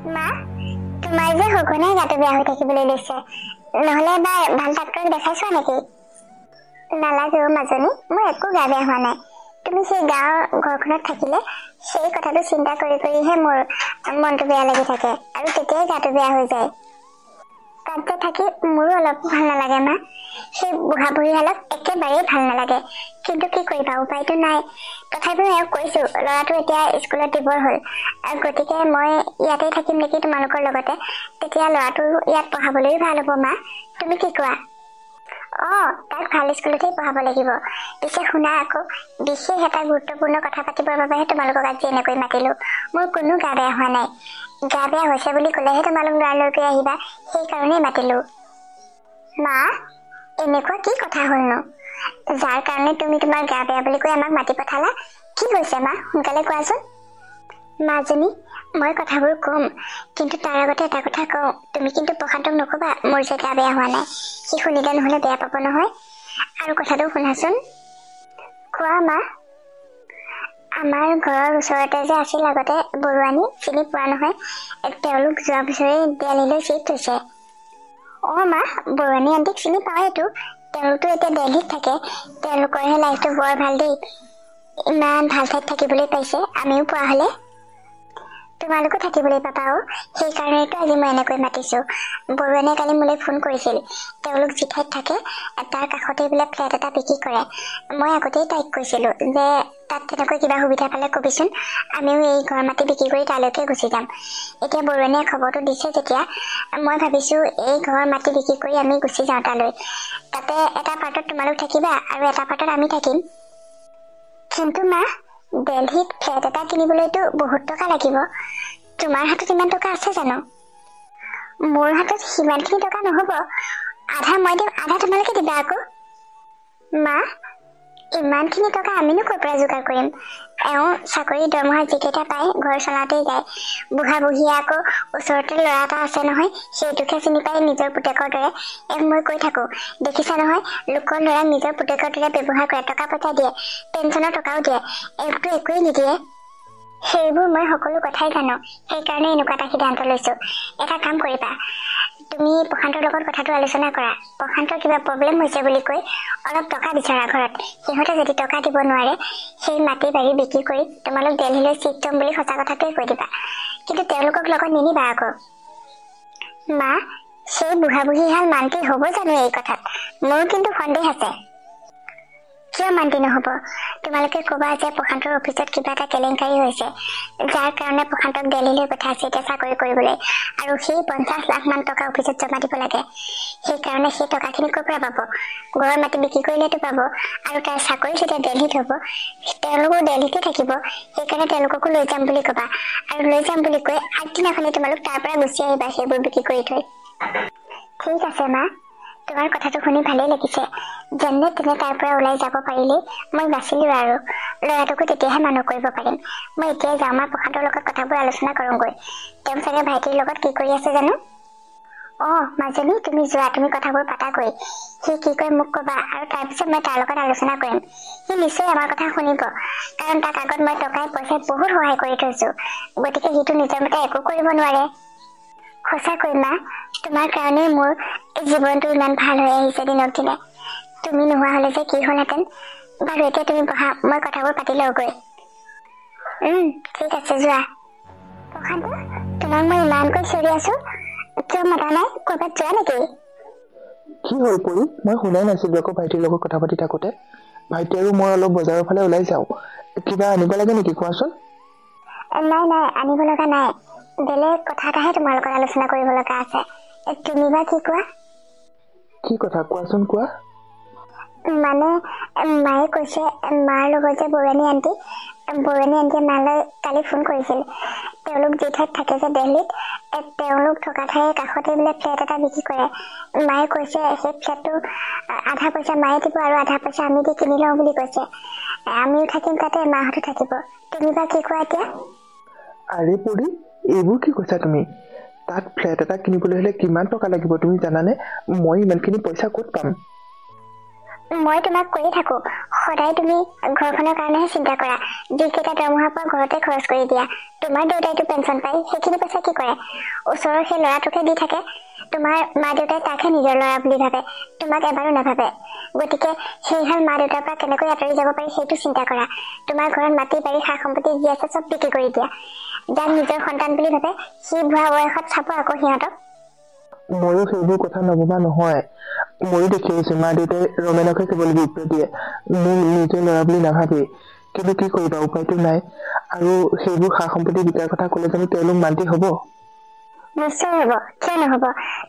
মা তোমাৰ যে সঘনাই গাটো বেয়া হৈ থাকিবলৈ লৈছে নহলে এবাৰ ভাল ডাক্তৰক দেখাইছোৱা নেকি নালাগে মাজনী মোৰ একো গা বেয়া হোৱা নাই তুমি সেই গাঁৱৰ ঘৰখনত থাকিলে সেই কথাটো চিন্তা কৰিহে মোৰ মনটো বেয়া লাগি থাকে আৰু তেতিয়াই গাটো বেয়া হৈ যায় তাতে থাকি মোৰো অলপ ভাল নালাগে মা সেই বুঢ়া বুঢ়ীহালক একেবাৰেই ভাল নালাগে কিন্তু কি কৰিবা উপায়টো নাই তথাপিও এওঁক কৈছো ল'ৰাটো এতিয়া স্কুলত দিবৰ হ'ল গতিকে মই ইয়াতে থাকিম নেকি তোমালোকৰ লগতে তেতিয়া ল'ৰাটো ইয়াত পঢ়াবলৈ ভাল হ'ব মা তুমি কি কোৱা তাক ভাল স্কুলতেই পঢ়াব লাগিব পিছে শুনা আকৌ বিশেষ এটা গুৰুত্বপূৰ্ণ কথা পাতিবৰ বাবেহে তোমালোকক আজি এনেকৈ মাতিলো মোৰ কোনো গা বেয়া হোৱা নাই গা বেয়া হৈছে বুলি ক'লেহে তোমালোক ল'ৰালৈকে আহিবা সেইকাৰণেই মাতিলো মা এনেকুৱা কি কথা হ'লনো যাৰ কাৰণে তুমি তোমাৰ গা বেয়া বুলি কৈ আমাক মাতি পঠালা কি হৈছে মা সোনকালে কোৱাচোন মাজনী মই কথাবোৰ কম কিন্তু তাৰ আগতে এটা কথা কওঁ তুমি কিন্তু প্ৰশান্তক নকবা মোৰ যে গা বেয়া হোৱা নাই সি শুনিলে নহলে বেয়া পাব নহয় আৰু কথাটো শুনাচোন কোৱা মা আমাৰ ঘৰৰ ওচৰতে যে আছিল আগতে বৰুৱানী চিনি পোৱা নহয় তেওঁলোক যোৱা বছৰে দিল্লীলৈ চিফ্ট হৈছে মা বৰুৱানী আন্টিক চিনি পাওঁতো তেওঁলোকতো এতিয়া দিল্লীত থাকে তেওঁলোকৰহে লাইফটো বৰ ভাল দেই ইমান ভাল ঠাইত থাকিবলৈ পাইছে আমিও পোৱা হলে তোমালোকো থাকিবলৈ পাবা সেইকাৰণেতো আজি মই এনেকৈ মাতিছো বৰুৱানীয়ে কালি মোলৈ ফোন কৰিছিল তেওঁলোক যি ঠাইত থাকে তাৰ কাষতে বোলে ফ্লেট এটা বিক্ৰী কৰে মই আগতেই তাইক কৈছিলো যে তাত তেনেকৈ কিবা সুবিধা পালে কবিচোন আমিও এই ঘৰ মাটি বিক্ৰী কৰি তালৈকে গুচি যাম এতিয়া বৰুৱানীয়ে খবৰটো দিছে যেতিয়া মই ভাবিছো এই ঘৰ মাটি বিক্ৰী কৰি আমি গুচি যাওঁ তালৈ তাতে এটা পাৰ্টত তোমালোক থাকিবা আৰু এটা পাৰ্টত আমি থাকিম কিন্তু মা দিল্লীত ফ্লেট এটা কিনিবলৈতো বহুত টকা লাগিব তোমাৰ হাতত ইমান টকা আছে জানো মোৰ হাতত সিমানখিনি টকা নহব আধা মই দিম আধা তোমালোকে দিবা আকৌ মা ইমানখিনি টকা আমিনো ক'ৰ পৰা যোগাৰ কৰিম চাকৰি দৰমহা যিকেইটা পায় ঘৰ চলাওঁতেই যায় বুঢ়া বুঢ়ীয়ে আকৌ ওচৰতে ল'ৰা এটা আছে নহয় সেইটোকে চিনি পাই নিজৰ পুতেকৰ দৰে মই কৈ থাকো দেখিছা নহয় লোকৰ ল'ৰা নিজৰ পুতেকৰ দৰে ব্যৱহাৰ কৰে টকা পইচা দিয়ে পেঞ্চনৰ টকাও দিয়ে একটো একোৱেই নিদিয়ে সেইবোৰ মই সকলো কথাই জানো সেইকাৰণে এনেকুৱা এটা সিদ্ধান্ত লৈছো এটা কাম কৰিবা তুমি প্ৰশান্তৰ লগত কথাটো আলোচনা কৰা প্ৰশান্তৰ কিবা প্ৰব্লেম হৈছে বুলি কৈ অলপ টকা বিচৰা ঘৰত সিহঁতে যদি টকা দিব নোৱাৰে সেই মাটি বাৰী বিক্ৰী কৰি তোমালোক দিল্লীলৈ চিফ্ট হ'ম বুলি সঁচা কথাটোৱে কৈ দিবা কিন্তু তেওঁলোকক লগত নিনিবা আকৌ মা সেই বুঢ়া বুঢ়ীহাল মান্তি হ'ব জানো এই কথাত মোৰ কিন্তু সন্দেহ আছে কিয় মান্তি নহব তোমালোকে কবা যে প্ৰশান্তৰ অফিচত কিবা এটা কেলেংকাৰী হৈছে যাৰ কাৰণে প্ৰশান্তক দিল্লীলৈ পঠাইছে এতিয়া চাকৰি কৰিবলৈ আৰু সেই 50 লাখ মান টকা অফিচত জমা দিব লাগে সেইকাৰণে সেই টকাখিনি ক'ৰ পৰা পাব ঘৰৰ মাটি বিক্ৰী কৰিলেতো পাব আৰু তাৰ চাকৰি যেতিয়া দিল্লীত হ'ব তেওঁলোকো দিল্লীতে থাকিব সেইকাৰণে তেওঁলোককো লৈ যাম বুলি কবা আৰু লৈ যাম বুলি কৈ আগদিনাখনি তোমালোক তাৰ পৰা গুচি আহিবা সেইবোৰ বিক্ৰী কৰি থৈ ঠিক আছে মা তোমাৰ কথাটো শুনি ভালেই লাগিছে যেনে তেনে তাৰ পৰা ওলাই যাব পাৰিলে মই বাচিলো আৰু ল'ৰাটোকো তেতিয়াহে মানুহ কৰিব পাৰিম মই এতিয়াই যাওঁ মই প্ৰশান্তৰ লগত কথাবোৰ আলোচনা কৰোঁগৈ তেওঁ চাগে ভাইটিৰ লগত কি কৰি আছে জানো মাজনী তুমি যোৱা তুমি কথাবোৰ পাতাগৈ সি কি কয় মোক কবা আৰু তাৰপিছত মই তাৰ লগত আলোচনা কৰিম সি নিশ্চয় আমাৰ কথা শুনিব কাৰণ তাক আগত মই টকাই পইচাই বহুত সহায় কৰি থৈছো গতিকে সিটো নিজৰ মতে একো কৰিব নোৱাৰে সঁচাকৈ মা তোমাৰ কাৰণে মোৰ জীৱনটো ইমান ভাল হৈ আহিছে দিনক দিনে তুমি নোহোৱা হলে যে কি হ'লহেঁতেন বাৰু এতিয়া তুমি বহা মই কথাবোৰ পাতি লওঁগৈ ঠিক আছে যোৱা প্ৰশান্ত তোমাক মই ইমানকৈ চিঞৰি আছো কিয় মতা নাই ক'ৰবাত যোৱা নেকি কি হ'ল পৰি মই শুনাই নাছিলো আকৌ ভাইটিৰ লগত কথা পাতি থাকোতে ভাইটি আৰু মই অলপ বজাৰৰ ফালে ওলাই যাওঁ কিবা আনিব লাগে নেকি কোৱাচোন নাই আনিব লগা নাই বেলেগ কথা এটাহে তোমাৰ লগত আলোচনা কৰিব লগা আছে তুমি বা কি কোৱা কি কথা কোৱাচোন কোৱা মানে মায়ে কৈছে মাৰ লগত যে বৰুৱানী আন্টিয়ে মালৈ কালি ফোন কৰিছিল তেওঁলোক যি ঠাইত থাকে যে দিল্লীত তেওঁলোক থকা ঠাইৰ কাষতে বোলে ফ্লেট এটা বিক্ৰী কৰে মায়ে কৈছে সেই ফ্লেটটো আধা পইচা মায়ে দিব আৰু আধা পইচা আমি দি কিনি লওঁ বুলি কৈছে আমিও থাকিম তাতে মাহঁতো থাকিব তুমি বা কি কোৱা এতিয়া আৰে পৰি এইবোৰ কি কৈছা তুমি তাত ফ্লেট এটা কিনিবলৈ হলে কিমান টকা লাগিব তুমি জানানে মই ইমানখিনি পইচা ক'ত পাম মই তোমাক কৈ থাকো সদায় তুমি ঘৰখনৰ কাৰণেহে চিন্তা কৰা যিকেইটা দৰমহা পোৱা ঘৰতে খৰচ কৰি দিয়া তোমাৰ দেউতাইতো পেঞ্চন পায় সেইখিনি পইচা কি কৰে ওচৰৰ সেই ল'ৰাটোকে দি থাকে তোমাৰ মা দেউতাই তাকহে নিজৰ ল'ৰা বুলি ভাবে তোমাক এবাৰো নাভাবে গতিকে সেইহাল মা দেউতাৰ পৰা কেনেকৈ আঁতৰি যাব পাৰি সেইটো চিন্তা কৰা তোমাৰ ঘৰত মাটি বাৰী সা সম্পত্তি যি আছে চব বিক্ৰী কৰি দিয়া যাক নিজৰ সন্তান বুলি ভাবে সি বুঢ়া বয়সত চাব আকৌ সিহঁতক ময়ো সেইবোৰ কথা নভবা নহয় ময়ো দেখি আহিছো মা দেউতাই ৰমেনকে কেৱল গুৰুত্ব দিয়ে মোৰ নিজৰ ল'ৰা বুলি নাভাবে কিন্তু কি কৰিবা উপায়তো নাই আৰু সেইবোৰ সা সম্পত্তি বিকাৰ কথা কলে জানো তেওঁলোক মান্তি হব নিশ্চয় হব কিয় নহব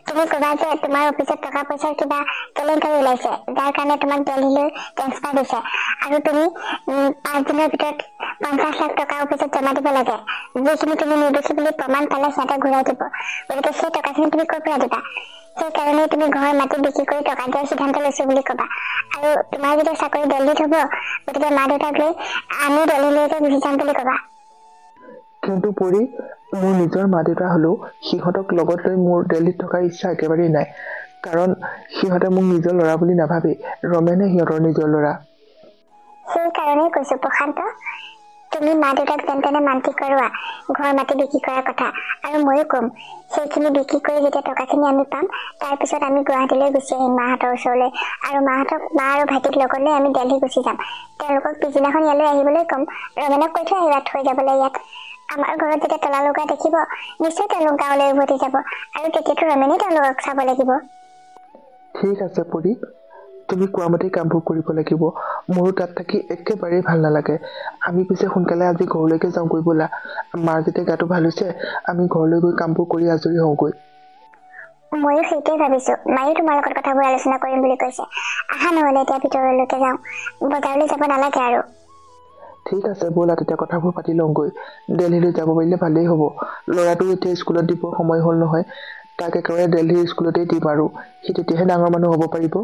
তুমি কবা যে তোমাৰ অফিচত টকা পইচাৰ কিবা কেলেংকাৰী ওলাইছে যাৰ কাৰণে তোমাক দিল্লীলৈ ট্ৰেন্সফাৰ দিছে আৰু তুমি 5 দিনৰ ভিতৰত 50 লাখ টকা অফিচত জমা দিব লাগে যিখিনি তুমি নিৰ্দোষী বুলি প্ৰমাণ পালে সিহঁতে ঘূৰাই দিব গতিকে সেই টকাখিনি তুমি ক'ৰ পৰা দিবা সেইকাৰণে তুমি ঘৰ মাটি বিক্ৰী কৰি টকা দিয়াৰ সিদ্ধান্ত লৈছো বুলি কবা আৰু তোমাৰ যেতিয়া চাকৰি দিল্লীত হব গতিকে মা দেউতাক লৈ আমি দিল্লীলৈকে গুচি যাম বুলি কবা কিন্তু পৰি মোৰ নিজৰ মা দেউতা হলেও সিহঁতক লগত লৈ মোৰ দিল্লীত থকাৰ ইচ্ছা একেবাৰেই নাই কাৰণ সিহঁতে মোক নিজৰ ল'ৰা বুলি নাভাবে ৰমেনে সিহঁতৰ নিজৰ ল'ৰা সেইকাৰণেই কৈছো প্ৰশান্ত তুমি মা দেউতাক যেন তেনে মান্তি কৰোৱা ঘৰ মাটি বিক্ৰী কৰাৰ কথা আৰু ময়ো কম সেইখিনি বিক্ৰী কৰি যেতিয়া টকাখিনি আমি পাম তাৰপিছত আমি গুৱাহাটীলৈ গুচি আহিম মাহঁতৰ ওচৰলৈ আৰু মাহঁতক মা আৰু ভাইটিক লগত লৈ আমি দিল্লী গুচি যাম তেওঁলোকক পিছদিনাখন ইয়ালৈ আহিবলৈ কম ৰমেনক কৈ থৈ আহিবা থৈ যাবলৈ ইয়াত আমাৰ ঘৰত যেতিয়া তলা লগা দেখিব নিশ্চয় তেওঁলোক গাঁৱলৈ উভতি যাব আৰু তেতিয়াতো ৰমেনেই তেওঁলোকক চাব লাগিব ঠিক আছে পৰি তুমি কোৱা মতে কামবোৰ কৰিব লাগিব মোৰো তাত থাকি একেবাৰেই ভাল নালাগে আমি পিছে সোনকালে আজি ঘৰলৈকে যাওঁ গৈ ব'লা মাৰ যেতিয়া গাটো ভাল হৈছে আমি ঘৰলৈ গৈ কামবোৰ কৰি আজৰি হওঁগৈ ময়ো সেইটোৱে ভাবিছো মায়ে তোমাৰ লগত কথাবোৰ আলোচনা কৰিম বুলি কৈছে আহা নহলে এতিয়া ভিতৰলৈকে যাওঁ বজাৰলৈ যাব নালাগে আৰু ঠিক আছে ব'লা তেতিয়া কথাবোৰ পাতি লওঁগৈ দিল্লীলৈ যাব পাৰিলে ভালেই হ'ব ল'ৰাটো এতিয়া স্কুলত দিব সময় হ'ল নহয় তাক একেবাৰে দিল্লীৰ স্কুলতেই দিম আৰু সি তেতিয়াহে ডাঙৰ মানুহ হ'ব পাৰিব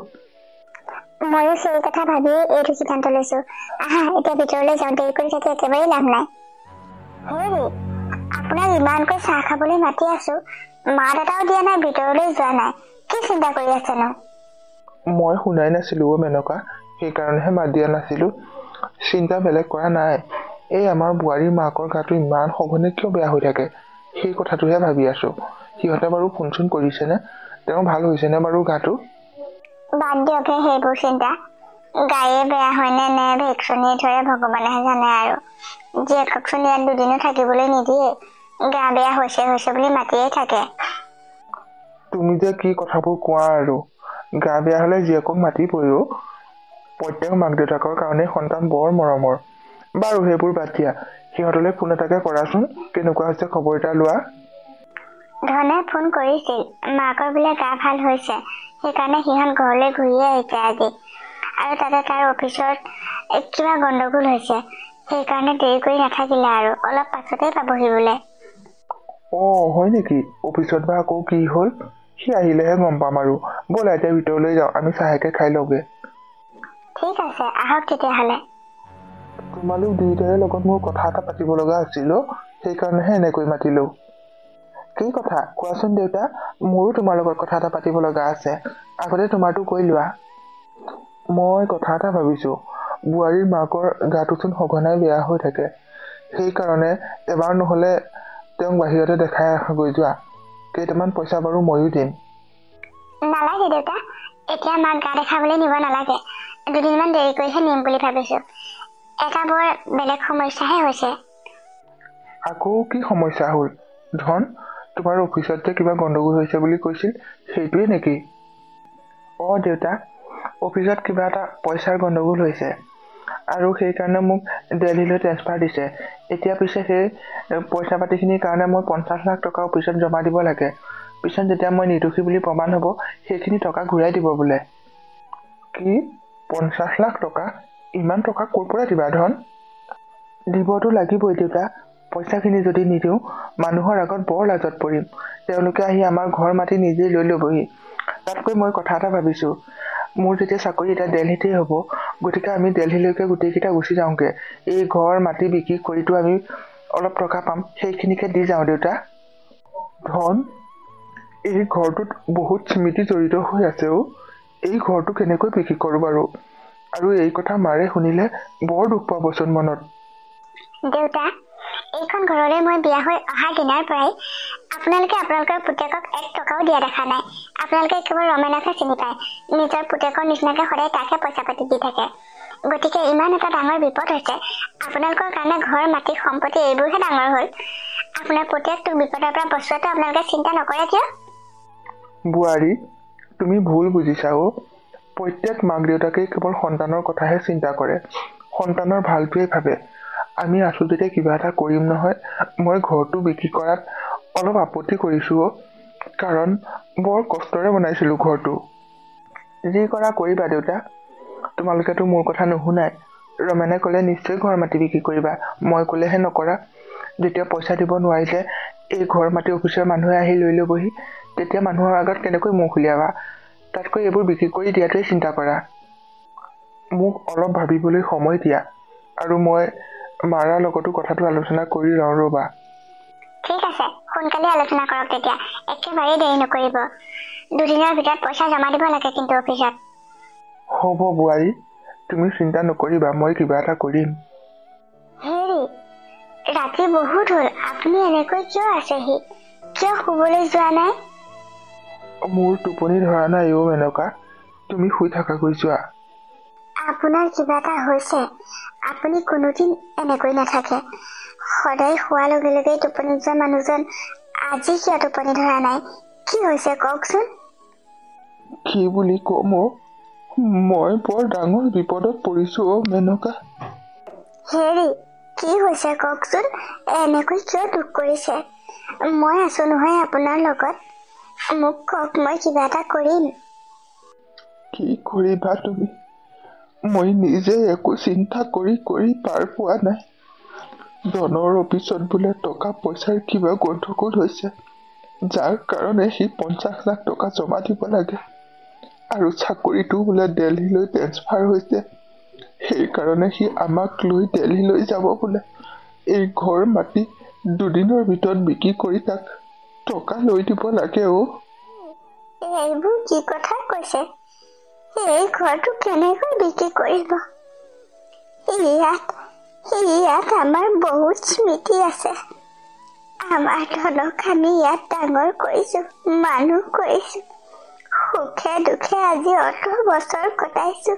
ময়ো সেই কথা ভাবিয়ে এইটো সিদ্ধান্ত লৈছো আহা এতিয়া ভিতৰলৈ যাওঁ দেৰি কৰি থাকি একেবাৰেই লাভ নাই হেৰি আপোনাক ইমানকৈ চাহ খাবলৈ মাতি আছো মা দেউতাও দিয়া নাই ভিতৰলৈ যোৱা নাই কি চিন্তা কৰি আছেনো মই শুনাই নাছিলো মেনকা সেইকাৰণেহে মাত দিয়া নাছিলো চিন্তা বেলেগ কৰা নাই এই আমাৰ বোৱাৰীৰ মাকৰ গাটো ইমান সঘনে কিয় বেয়া হৈ থাকে সেই কথাটোহে ভাবি আছো সিহঁতে বাৰু ফোন চোন কৰিছেনে তেওঁ ভাল হৈছেনে বাৰু গাটো বাদ দিয়কহে সেইবোৰ চিন্তা গায়ে বেয়া হয়নে নে ভেকচনিয়ে ধৰে ভগৱানেহে জানে আৰু জীয়েককচোন ইয়াত দুদিনো থাকিবলৈ নিদিয়ে গা বেয়া হৈছে বুলি মাতিয়ে থাকে তুমি যে কি কথাবোৰ কোৱা আৰু গা বেয়া হলে জীয়েকক মাতিবই প্ৰত্যেক মাক দেউতাকৰ কাৰণে সন্তান বৰ মৰমৰ বাৰু সেইবোৰ বাদ দিয়া সিহঁতলৈ ফোন এটাকে কৰাচোন কেনেকুৱা হৈছে খবৰ এটা লোৱা ধনে ফোন কৰিছিল মাকৰ বোলে গা ভাল হৈছে সেইকাৰণে সিহঁত ঘৰলৈ ঘূৰিয়ে আহিছে আজি আৰু তাতে তাৰ অফিচত কিবা গণ্ডগোল হৈছে সেইকাৰণে দেৰি কৰি নাথাকিলে আৰু অলপ পাছতেই পাবহি বোলে হয় নেকি অফিচত বা আকৌ কি হ'ল সি আহিলেহে গম পাম আৰু ব'লা এতিয়া ভিতৰলৈ যাওঁ আমি চাহেকে খাই লওঁগে ঠিক আছে আহক তেতিয়াহ'লে তোমালোক দুয়োটাৰে লগত মোৰ কথা এটা পাতিব লগা আছিল সেইকাৰণেহে এনেকৈ মাতিলো কি কথা কোৱাচোন দেউতা মোৰো তোমাৰ লগত কথা এটা পাতিব লগা আছে আগতে তোমাৰটো কৈ লোৱা মই কথা এটা ভাবিছো বোৱাৰীৰ মাকৰ গাটোচোন সঘনাই বেয়া হৈ থাকে সেইকাৰণে এবাৰ নহলে তেওঁক বাহিৰতে দেখাই গৈ যোৱা কেইটামান পইচা বাৰু ময়ো দিম নালাগে দেউতা এতিয়া মাক গা দেখাবলৈ নিব নালাগে দুদিনমান দেৰি কৰিহে নিম বুলি ভাবিছো এটা বৰ বেলেগ সমস্যাহে হৈছে আকৌ কি সমস্যা হ'ল ধন তোমাৰ অফিচত যে কিবা গণ্ডগোল হৈছে বুলি কৈছিল সেইটোৱে নেকি দেউতা অফিচত কিবা এটা পইচাৰ গণ্ডগোল হৈছে আৰু সেইকাৰণে মোক দিল্লীলৈ ট্ৰেন্সফাৰ দিছে এতিয়া পিছে সেই পইচা পাতিখিনিৰ কাৰণে মই 50 লাখ টকা অফিচত জমা দিব লাগে পিছত যেতিয়া মই নিৰ্দোষী বুলি প্ৰমাণ হ'ব সেইখিনি টকা ঘূৰাই দিব বোলে কি 50 লাখ টকা ইমান টকা ক'ৰ পৰা দিবা ধন দিবতো লাগিবই দেউতা পইচাখিনি যদি নিদিওঁ মানুহৰ আগত বৰ লাজত পৰিম তেওঁলোকে আহি আমাৰ ঘৰ মাটি নিজেই লৈ ল'বহি তাতকৈ মই কথা এটা ভাবিছো মোৰ যেতিয়া চাকৰি এটা দিল্লীতেই হ'ব গতিকে আমি দিল্লীলৈকে গোটেইকেইটা গুচি যাওঁগে এই ঘৰ মাটি বিক্ৰী কৰিতো আমি অলপ টকা পাম সেইখিনিকে দি যাওঁ দেউতা ধন এই ঘৰটোত বহুত স্মৃতি জড়িত হৈ আছে এই ঘৰটো কেনেকৈ বিক্ৰী কৰোঁ বাৰু? আৰু এই কথা মাৰে শুনিলে বৰ দুখ পাবচোন মনত। দেউতা, এইখন ঘৰলৈ মই বিয়া হৈ অহা দিনাৰ পৰাই আপোনালোকে আপোনালোকৰ পুতেকক 1 টকাও দিয়া দেখা নাই। আপোনালোকে কেৱল ৰমেনকহে চিনি পায়। নিজৰ পুতেকৰ নিচিনাকে সদায় তাকহে পইচা পাতি দি থাকে। গতিকে ইমান এটা ডাঙৰ বিপদ হৈছে, আপোনালোকৰ কাৰণে ঘৰ, মাটি, সম্পত্তি এইবোৰহে ডাঙৰ হ'ল। আপোনাৰ পুতেকটোক বিপদৰ পৰা বচোৱাটো আপোনালোকে চিন্তা নকৰে কিয়? বোৱাৰী, তুমি ভুল বুজিছা অ'। প্ৰত্যেক মাক দেউতাকেই কেৱল সন্তানৰ কথাহে চিন্তা কৰে, সন্তানৰ ভালটোৱে ভাবে। আমি আছো যেতিয়া কিবা এটা কৰিম নহয়। মই ঘৰটো বিক্ৰী কৰাত অলপ আপত্তি কৰিছো অ', কাৰণ বৰ কষ্টৰে বনাইছিলো ঘৰটো। যি কৰা কৰিবা দেউতা, তোমালোকেতো মোৰ কথা নুশুনাই। ৰমেনে ক'লে নিশ্চয় ঘৰ মাটি বিক্ৰী কৰিবা, মই ক'লেহে নকৰা। যেতিয়া পইচা দিব নোৱাৰিলে এই ঘৰ মাটি অফিচৰ মানুহে আহি লৈ ল'বহি, তেতিয়া মানুহৰ আগত কেনেকৈ মুখ উলিয়াবা? তাতকৈ এইবোৰ বিক্ৰী কৰি দিয়াটোৱে চিন্তা কৰা। মোক অলপ ভাবিবলৈ সময় দিয়া, আৰু মই মাৰাৰ লগতো কথাটো আলোচনা কৰি লওঁ ৰ'বা। ঠিক আছে, সোনকালে আলোচনা কৰক তেতিয়া, একেবাৰে দেৰি নকৰিব। 2 দিনৰ ভিতৰত পইচা জমা দিব লাগে কিন্তু অফিচত। হ'ব বোৱাৰী, তুমি চিন্তা নকৰিবা, মই কিবা এটা কৰিম। হেৰি, ৰাতি বহুত হ'ল, আপুনি এনেকৈ কিয় আছেহি? কিয় শুবলৈ যোৱা নাই? মোৰ টোপনি ধৰা নাই অ' মেনকা, তুমি শুই থাকাগৈ যোৱা। আপোনাৰ কিবা এটা হৈছে। আপুনি কোনোদিন এনেকৈ নাথাকে। সদায় শোৱাৰ লগে লগে টোপনি যোৱা মানুহজন আজি কিয় টোপনি ধৰা নাই? কি হৈছে কওকচোন? কি বুলি ক'ম অ', মই বৰ ডাঙৰ বিপদত পৰিছো অ' মেনকা। হেৰি, কি হৈছে কওকচোন? এনেকৈ কিয় দুখ কৰিছে? মই আছো নহয় আপোনাৰ লগত। মোক কওক, মই কিবা এটা কৰিম। কি কৰিবা তুমি? মই নিজে একো চিন্তা কৰি পাৰ পোৱা নাই। ধনৰ অফিচত বোলে টকা পইচাৰ কিবা গণ্ডগোল হৈছে, যাৰ কাৰণে সি 50 লাখ টকা জমা দিব লাগে। আৰু চাকৰিটো বোলে দিল্লীলৈ ট্ৰেন্সফাৰ হৈছে, সেইকাৰণে সি আমাক লৈ দিল্লীলৈ যাব বোলে। এই ঘৰ মাটি 2 দিনৰ ভিতৰত বিক্ৰী কৰি তাক টকা লৈ দিব লাগে অ'। এইবোৰ কি কথা কৈছে? এই ঘৰটো কেনেকৈ বিক্ৰী কৰিব? ইয়াত আমাৰ বহুত স্মৃতি আছে। আমাৰ ধনক আমি ইয়াত ডাঙৰ কৰিছো, মানুহ কৰিছো, সুখে দুখে আজি 18 বছৰ কটাইছো।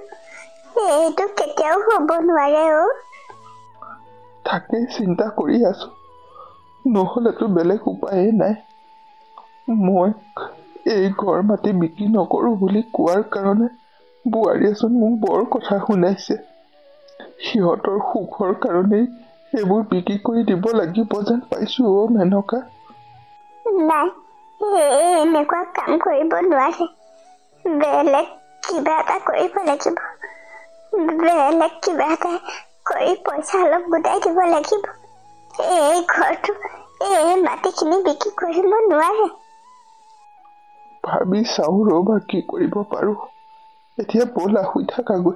এইটো কেতিয়াও হ'ব নোৱাৰে অ'। তাকেই চিন্তা কৰি আছো, নহ'লেতো বেলেগ উপায়েই নাই। মই এই ঘৰ মাটি বিক্ৰী নকৰো বুলি কোৱাৰ কাৰণে বোৱাৰীয়েচোন মোক বৰ কথা শুনাইছে। সিহঁতৰ সুখৰ কাৰণেই সেইবোৰ বিক্ৰী কৰি দিব লাগিব যেন পাইছো অ' মেনকা। নাই, এনেকুৱা কাম কৰিব নোৱাৰে। বেলেগ কিবা এটা কৰিব লাগিব। বেলেগ কিবা এটা কৰি পইচা অলপ গোটাই দিব লাগিব। এই ঘৰটো, এই মাটিখিনি বিক্ৰী কৰিব নোৱাৰে। ভাবি চাওঁ ৰ'বা কি কৰিব পাৰো। এতিয়া ব'লা শুই থাকাগৈ,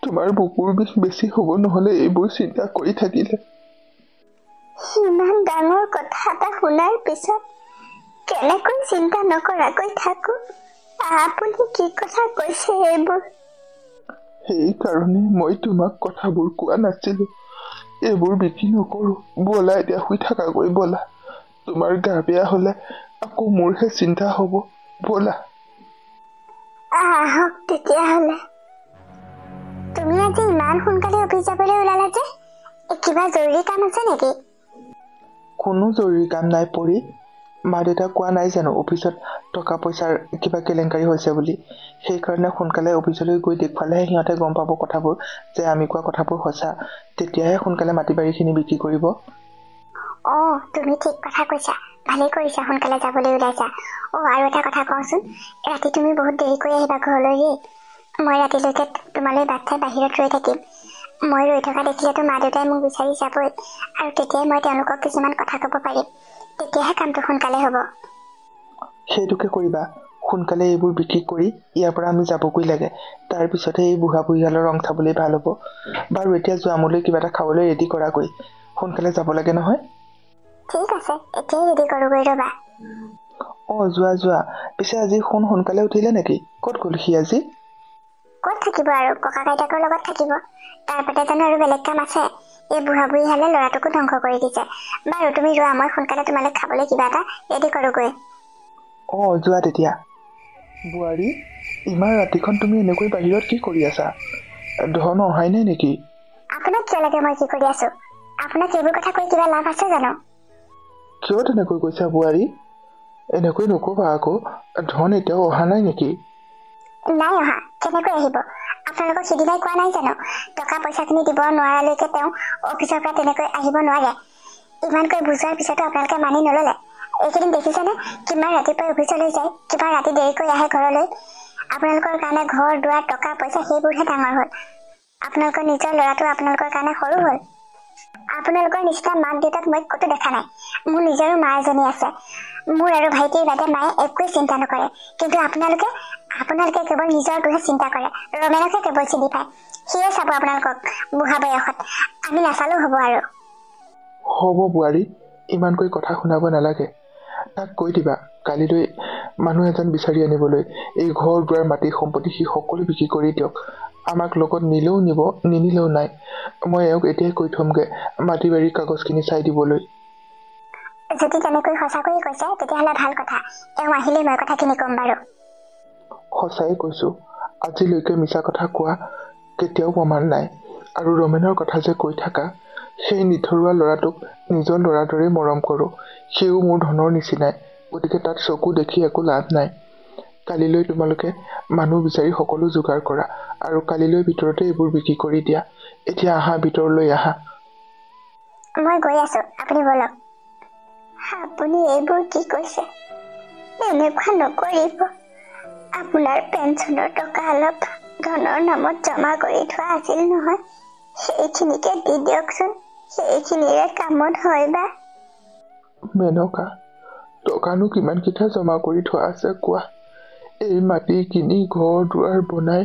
তোমাৰ বুকুৰ বিষ বেছি হ'ব নহ'লে এইবোৰ চিন্তা কৰি থাকিলে। ইমান ডাঙৰ কথা এটা শুনাৰ পিছত কেনেকৈ চিন্তা নকৰাকৈ থাকো? আপুনি কি কথা কৈছে এইবোৰ? সেইকাৰণে মই তোমাক কথাবোৰ কোৱা নাছিলো। এইবোৰ বিক্ৰী নকৰো, ব'লা এতিয়া শুই থাকাগৈ ব'লা। তোমাৰ গা বেয়া হ'লে আকৌ মোৰহে চিন্তা হ'ব, ব'লা। আহক তেতিয়াহ'লে। তুমি আজি ইমান সোনকালে অফিচ যাবলৈ ওলালা যে? কিবা জৰুৰী কাম আছে নেকি? কোনো জৰুৰী কাম নাই পৰি। মা দেউতাক কোৱা নাই জানো অফিচত টকা পইচাৰ কিবা কেলেংকাৰী হৈছে বুলি? সেইকাৰণে সোনকালে অফিচলৈ গৈ দেখুৱালেহে সিহঁতে গম পাব কথাবোৰ, যে আমি কোৱা কথাবোৰ সঁচা। তেতিয়াহে সোনকালে মাটি বাৰীখিনি বিক্ৰী কৰিব। তুমি ঠিক কথা কৈছা। ভালেই কৰিছা সোনকালে যাবলৈ ওলাইছা। আৰু এটা কথা কওঁচোন, ৰাতি তুমি বহুত দেৰি কৰি আহিবা ঘৰলৈ। মই ৰাতিলৈকে তোমালৈ বাট চাই বাহিৰত ৰৈ থাকিম। মই ৰৈ থকা দেখিলেতো মা দেউতাই মোক বিচাৰি যাবই, আৰু তেতিয়াই মই তেওঁলোকক কিছুমান কথা ক'ব পাৰিম। তেতিয়াহে কামটো সোনকালে হ'ব। সেইটোকে কৰিবা, সোনকালে এইবোৰ বিক্ৰী কৰি ইয়াৰ পৰা আমি যাবগৈ লাগে। তাৰ পিছতহে এই বুঢ়া বুঢ়ীহালৰ ৰং চাবলৈ ভাল হ'ব। বাৰু এতিয়া যোৱা, মোলৈ কিবা এটা খাবলৈ ৰেডি কৰাগৈ, সোনকালে যাব লাগে নহয়। ঠিক আছে, এতিয়াই ৰেডি কৰোগৈ ৰ'বা। যোৱা পিছে আজি সোনকালে উঠিলে নেকি? ক'ত গ'ল সি আজি? ক'ত থাকিব আৰু ককা আইতাকৰ লগত থাকিব, তাৰ পাতে জানো আৰু বেলেগ কাম আছে? এই বুঢ়া বুঢ়ী হালে ল'ৰাটোকো ধ্বংস কৰি দিছে। বাৰু তুমি যোৱা, মই সোনকালে তোমালৈ খাবলৈ কিবা এটা ৰেডি কৰোগৈ। যোৱা তেতিয়া। বোৱাৰী, ইমান ৰাতিখন তুমি এনেকৈ বাহিৰত কি কৰি আছা? ধন অহাই নাই নেকি? আপোনাক কিয় লাগে মই কি কৰি আছো? আপোনাক এইবোৰ কথা কৈ কিবা লাভ আছে জানো? কিয় তেনেকৈ কৈছা বোৱাৰী? এনেকৈ নকবা আকৌ, ধন এতিয়াও অহা নাই নেকি? নাই অহা, কেনেকৈ আহিব? আপোনালোকক সিদিনাই কোৱা নাই জানো, টকা পইচাখিনি দিব নোৱাৰালৈকে তেওঁ অফিচৰ পৰা তেনেকৈ আহিব নোৱাৰে। ইমানকৈ বুজোৱাৰ পিছতো আপোনালোকে মানি নললে। এইকেইদিন দেখিছেনে কিমান ৰাতিপুৱাই অফিচলৈ যায়, কিমান ৰাতি দেৰিকৈ আহে ঘৰলৈ। আপোনালোকৰ কাৰণে ঘৰ দুৱাৰ টকা পইচা সেইবোৰহে ডাঙৰ হ'ল। আপোনালোকৰ নিজৰ ল'ৰাটো আপোনালোকৰ কাৰণে সৰু হ'ল। আপোনালোকৰ নিচিনা মাক দেউতাক মই ক'তো দেখা নাই। মোৰ নিজৰো মা এজনী আছে। মোৰ আৰু ভাইটিৰ বাদে মায়ে একোৱে চিন্তা নকৰে, কিন্তু আপোনালোকে কেৱল নিজৰটোহে চিন্তা কৰে। ৰমেনকে কেৱল চিনি পায়, সিয়ে চাব আপোনালোকক বুঢ়া বয়সত। আমি নাচালেও হ'ব আৰু। হ'ব বোৱাৰী, ইমানকৈ কথা শুনাব নালাগে। তাক কৈ দিবা কালিলৈ মানুহ এজন বিচাৰি আনিবলৈ। এই ঘৰ দুৱাৰ মাটি সম্পত্তি সি সকলো বিক্ৰী কৰি দিয়ক। আমাক লগত নিলেও নিব, নিনিলেও নাই। মই এওঁক এতিয়াই কৈ থমগে মাটি বাৰীৰ কাগজখিনি চাই দিবলৈ। যদি তেনেকৈ সঁচাকৈয়ে কৈছে তেতিয়াহ'লে ভাল কথা। এওঁ আহিলেই মই কথাখিনি ক'ম বাৰু। সঁচাই কৈছো, আজিলৈকে মিছা কথা কোৱা কেতিয়াও প্ৰমাণ নাই। আৰু ৰমেনৰ কথা যে কৈ থাকা, সেই নিথৰুৱা ল'ৰাটোক নিজৰ ল'ৰাৰ দৰেই মৰম কৰোঁ। সিও মোৰ ধনৰ নিচিনাই, গতিকে তাত চকু দেখি একো লাভ নাই। কালিলৈ তোমালোকে মানুহ বিচাৰি সকলো যোগাৰ কৰা, আৰু কালিলৈ ভিতৰতে এইবোৰ বিক্ৰী কৰি দিয়া। এতিয়া আহা, ভিতৰলৈ আহা। মই গৈ আছো, আপুনি বলক। আপুনি এইবোৰ কি কৈছে? এনেকুৱা নকৰিব। আপোনাৰ পেঞ্চনৰ টকা অলপ ধনৰ নামত জমা কৰি থোৱা আছিল নহয়, সেইখিনিকে দি দিয়কচোন। সেইখিনিৰে কামত হয় বা। মেনকা, টকানো কিমানকেইটা জমা কৰি থোৱা আছে কোৱা? এই মাটি কিনি ঘৰ দুৱাৰ বনাই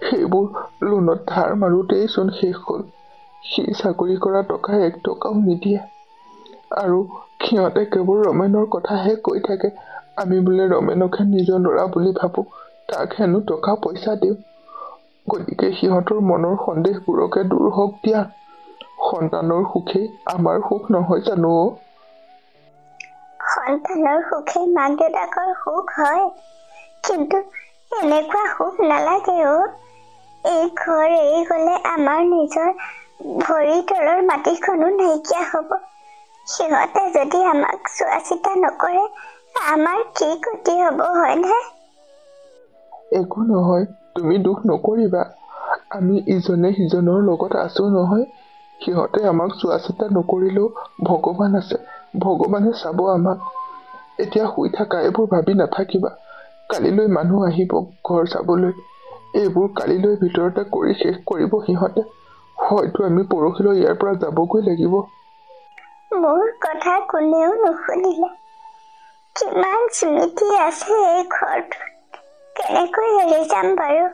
সেইবোৰ লোনত ধাৰ মাৰোতেই চোন শেষ হ'ল। সি চাকৰি কৰা টকা 1 টকাও নিদিয়ে। আৰু সিহঁতে কেৱল ৰমেনৰ কথাহে কৈ থাকে। আমি বোলে ৰমেনকহে নিজৰ ল'ৰা বুলি ভাবো, তাক হেনো টকা পইচা দিওঁ। গতিকে সিহঁতৰ মনৰ সন্দেহবোৰকে দূৰ হওক দিয়া। সন্তানৰ সুখেই আমাৰ সুখ নহয় জানো? সন্তানৰ সুখেই মাক দেউতাকৰ সুখ হয়, কিন্তু এনেকুৱা সুখ নালাগে অ। এই ঘৰ এৰি গলে আমাৰ নিজৰ ভৰিৰ তলৰ মাটিখনো নাইকিয়া হব। সিহঁতে যদি আমাক চোৱা চিতা নকৰে, আমাৰ কি ক্ষতি হব, হয়নে? একো নহয়, তুমি দুখ নকৰিবা। আমি ইজনে সিজনৰ লগত আছো নহয়। সিহঁতে আমাক চোৱা চিতা নকৰিলেও ভগৱান আছে, ভগৱানে চাব আমাক। এতিয়া শুই থাকা, এইবোৰ ভাবি নাথাকিবা। কালিলৈ মানুহ আহিব ঘৰ চাবলৈ। এইবোৰ কালিলৈ ভিতৰতে কৰি শেষ কৰিব সিহঁতে। হয়তো আমি পৰহিলৈ ইয়াৰ পৰা যাবগৈ লাগিব। মোৰ কথা কোনেও নুশুনিলে। কিমান স্মৃতি আছে এই ঘৰটোত, কেনেকৈ এৰি যাম বাৰু?